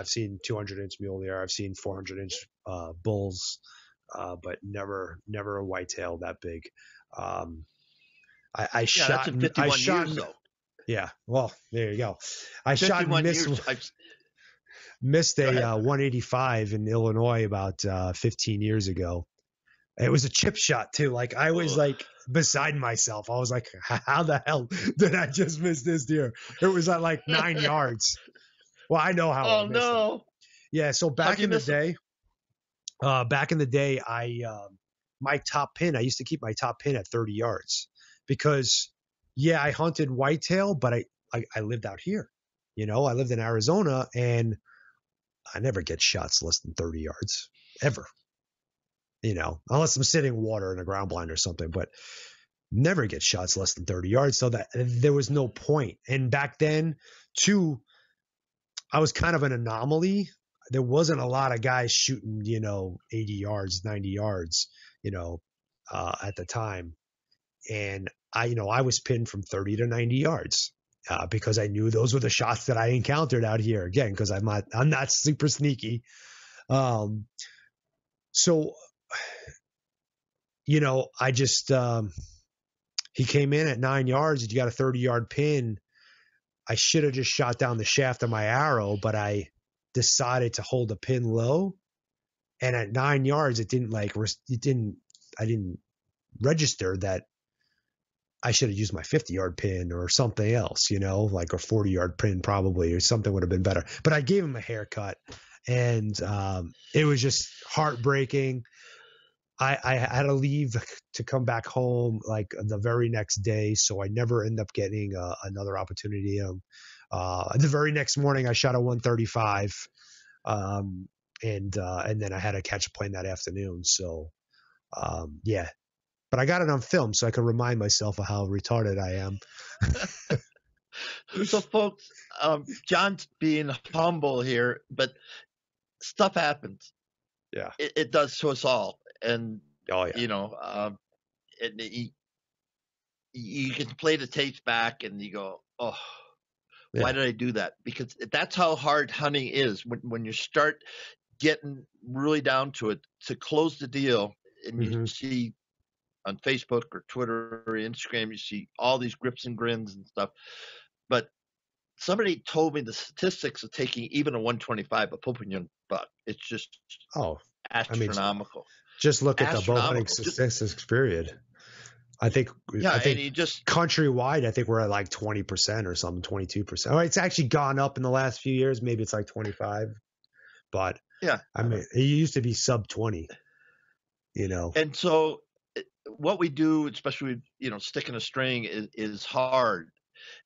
seen 200-inch mule deer. I've seen 400-inch bulls, but never a whitetail that big. I shot that's in 51 years, though. Yeah, well, there you go. I shot and missed a 185 in Illinois about 15 years ago. It was a chip shot too. Like I was like beside myself. I was like, how the hell did I just miss this deer? It was at like 9 yards. Well, I know how. Oh no. It. Yeah. So back in the day, my top pin, I used to keep my top pin at 30 yards because I hunted whitetail, but I lived out here, I lived in Arizona, and I never get shots less than 30 yards ever. Unless I'm sitting water in a ground blind or something, but never get shots less than 30 yards. So that there was no point. And back then too, I was kind of an anomaly. There wasn't a lot of guys shooting, 80 yards, 90 yards, at the time. And I was pinned from 30 to 90 yards, because I knew those were the shots that I encountered out here again, because I'm not super sneaky. So, I just, he came in at 9 yards. You got a 30-yard pin. I should have just shot down the shaft of my arrow, but I decided to hold the pin low. And at 9 yards, I didn't register that I should have used my 50-yard pin or something else, like a 40-yard pin probably, or something would have been better. But I gave him a haircut, and it was just heartbreaking. I had to leave to come back home like the very next day, so I never ended up getting another opportunity. The very next morning, I shot a 135, and then I had to catch a plane that afternoon. So, yeah. But I got it on film, so I could remind myself of how retarded I am. So, folks, John's being humble here, but stuff happens. Yeah. It does to us all. And, Oh, yeah. You can play the tapes back and you go, oh, Yeah. why did I do that? Because that's how hard hunting is. When you start getting really down to it, to close the deal, and you see on Facebook or Twitter or Instagram, you see all these grips and grins and stuff. But somebody told me the statistics of taking even a 125, a Popignon buck. It's just astronomical. Just look at the bow hunting statistics period. I think countrywide, I think we're at like 20% or something, 22%. Oh, it's actually gone up in the last few years. Maybe it's like 25, but yeah, I mean, it used to be sub 20, And so what we do, especially, sticking a string is hard.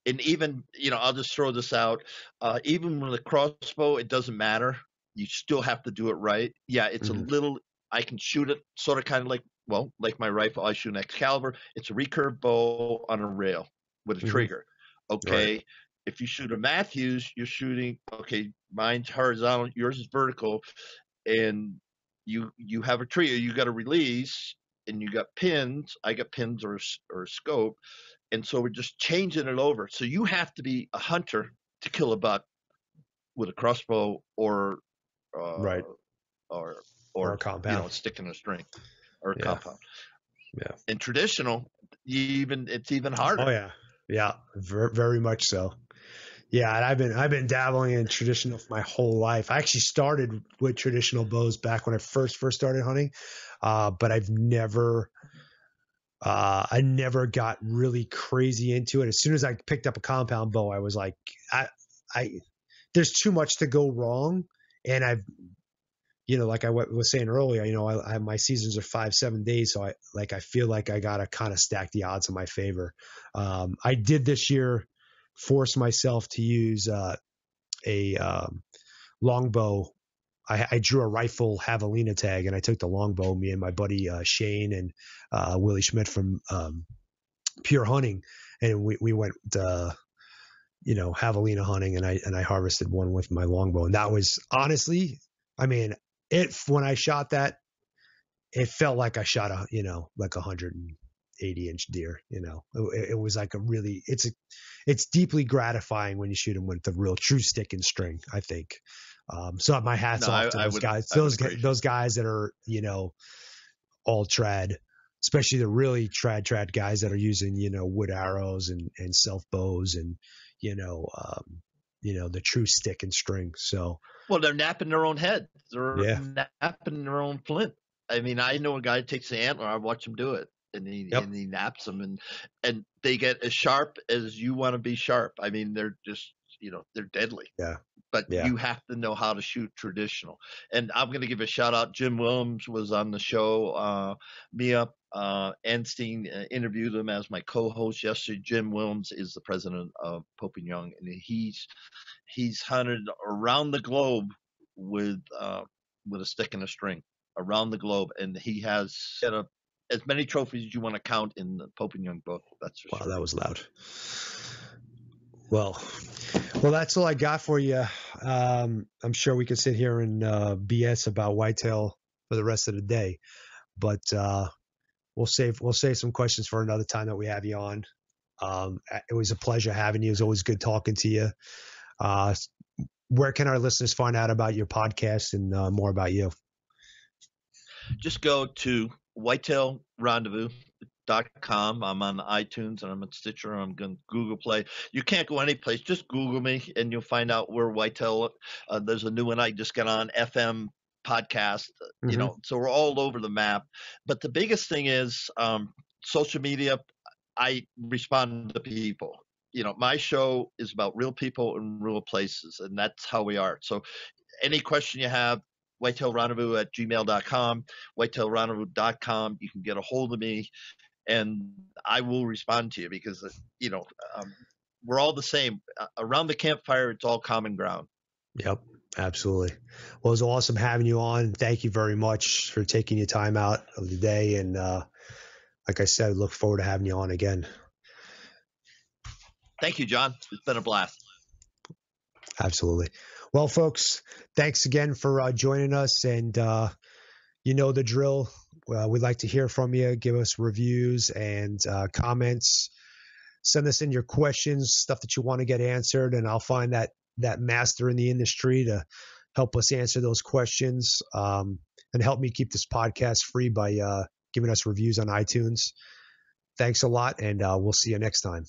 And even, I'll just throw this out. Even with a crossbow, it doesn't matter. You still have to do it right. Yeah, it's a little, I can shoot it sort of kind of like my rifle. I shoot an Excalibur. It's a recurve bow on a rail with a trigger. Okay. Right. If you shoot a Matthews, you're shooting, okay, mine's horizontal, yours is vertical, and you have a trigger, you got a release, and you got pins. I got pins or a scope. And so we're just changing it over. So you have to be a hunter to kill a buck with a crossbow or a compound, sticking a string or a compound. Yeah. In traditional, it's even harder. Oh yeah, yeah, very much so. Yeah, and I've been dabbling in traditional for my whole life. I actually started with traditional bows back when I first started hunting, but I never got really crazy into it. As soon as I picked up a compound bow, I was like, there's too much to go wrong, and I've like I was saying earlier, my seasons are 5-7 days. So I feel like I got to kind of stack the odds in my favor. I did this year force myself to use a longbow. I drew a rifle javelina tag, and I took the longbow, me and my buddy Shane and Willie Schmidt from Pure Hunting. And we went, javelina hunting, and I harvested one with my longbow. And that was honestly, I mean, when I shot that, it felt like I shot like 180-inch deer. It was like it's deeply gratifying when you shoot them with the real true stick and string, I think. So my hat's off to those guys. Those guys that are all trad, especially the really trad guys that are using wood arrows and self bows and the true stick and string. So, well, they're napping their own head. They're napping their own flint. I mean, I know a guy who takes the antler. I watch him do it, and he naps them, and they get as sharp as you want to be sharp. I mean, they're just they're deadly. Yeah. But you have to know how to shoot traditional. And I'm going to give a shout out. Jim Williams was on the show. Mia Enstein interviewed him as my co-host yesterday. Jim Williams is the president of Popignon, and he's hunted around the globe with a stick and a string around the globe, and he has set up as many trophies as you want to count in the Popignon book. That's for sure. Wow, that was loud. Well, that's all I got for you. I'm sure we could sit here and BS about whitetail for the rest of the day, but we'll save some questions for another time that we have you on. It was a pleasure having you. It was always good talking to you. Where can our listeners find out about your podcast and more about you? just go to whitetailrendezvous.com. I'm on iTunes and I'm on Stitcher. I'm on Google Play. You can't go anyplace. Just Google me and you'll find out where Whitetail. There's a new one I just got on FM podcast. So we're all over the map. But the biggest thing is social media. I respond to people. My show is about real people and real places, and that's how we are. So any question you have, whitetailrendezvous@gmail.com, whitetailrendezvous.com. You can get a hold of me, and I will respond to you because, we're all the same. Around the campfire, it's all common ground. Yep, absolutely. Well, it was awesome having you on. Thank you very much for taking your time out of the day. And like I said, look forward to having you on again. Thank you, John. It's been a blast. Absolutely. Well, folks, thanks again for joining us. And you know the drill. We'd like to hear from you. Give us reviews and comments. Send us in your questions, stuff that you want to get answered, and I'll find that master in the industry to help us answer those questions and help me keep this podcast free by giving us reviews on iTunes. Thanks a lot, and we'll see you next time.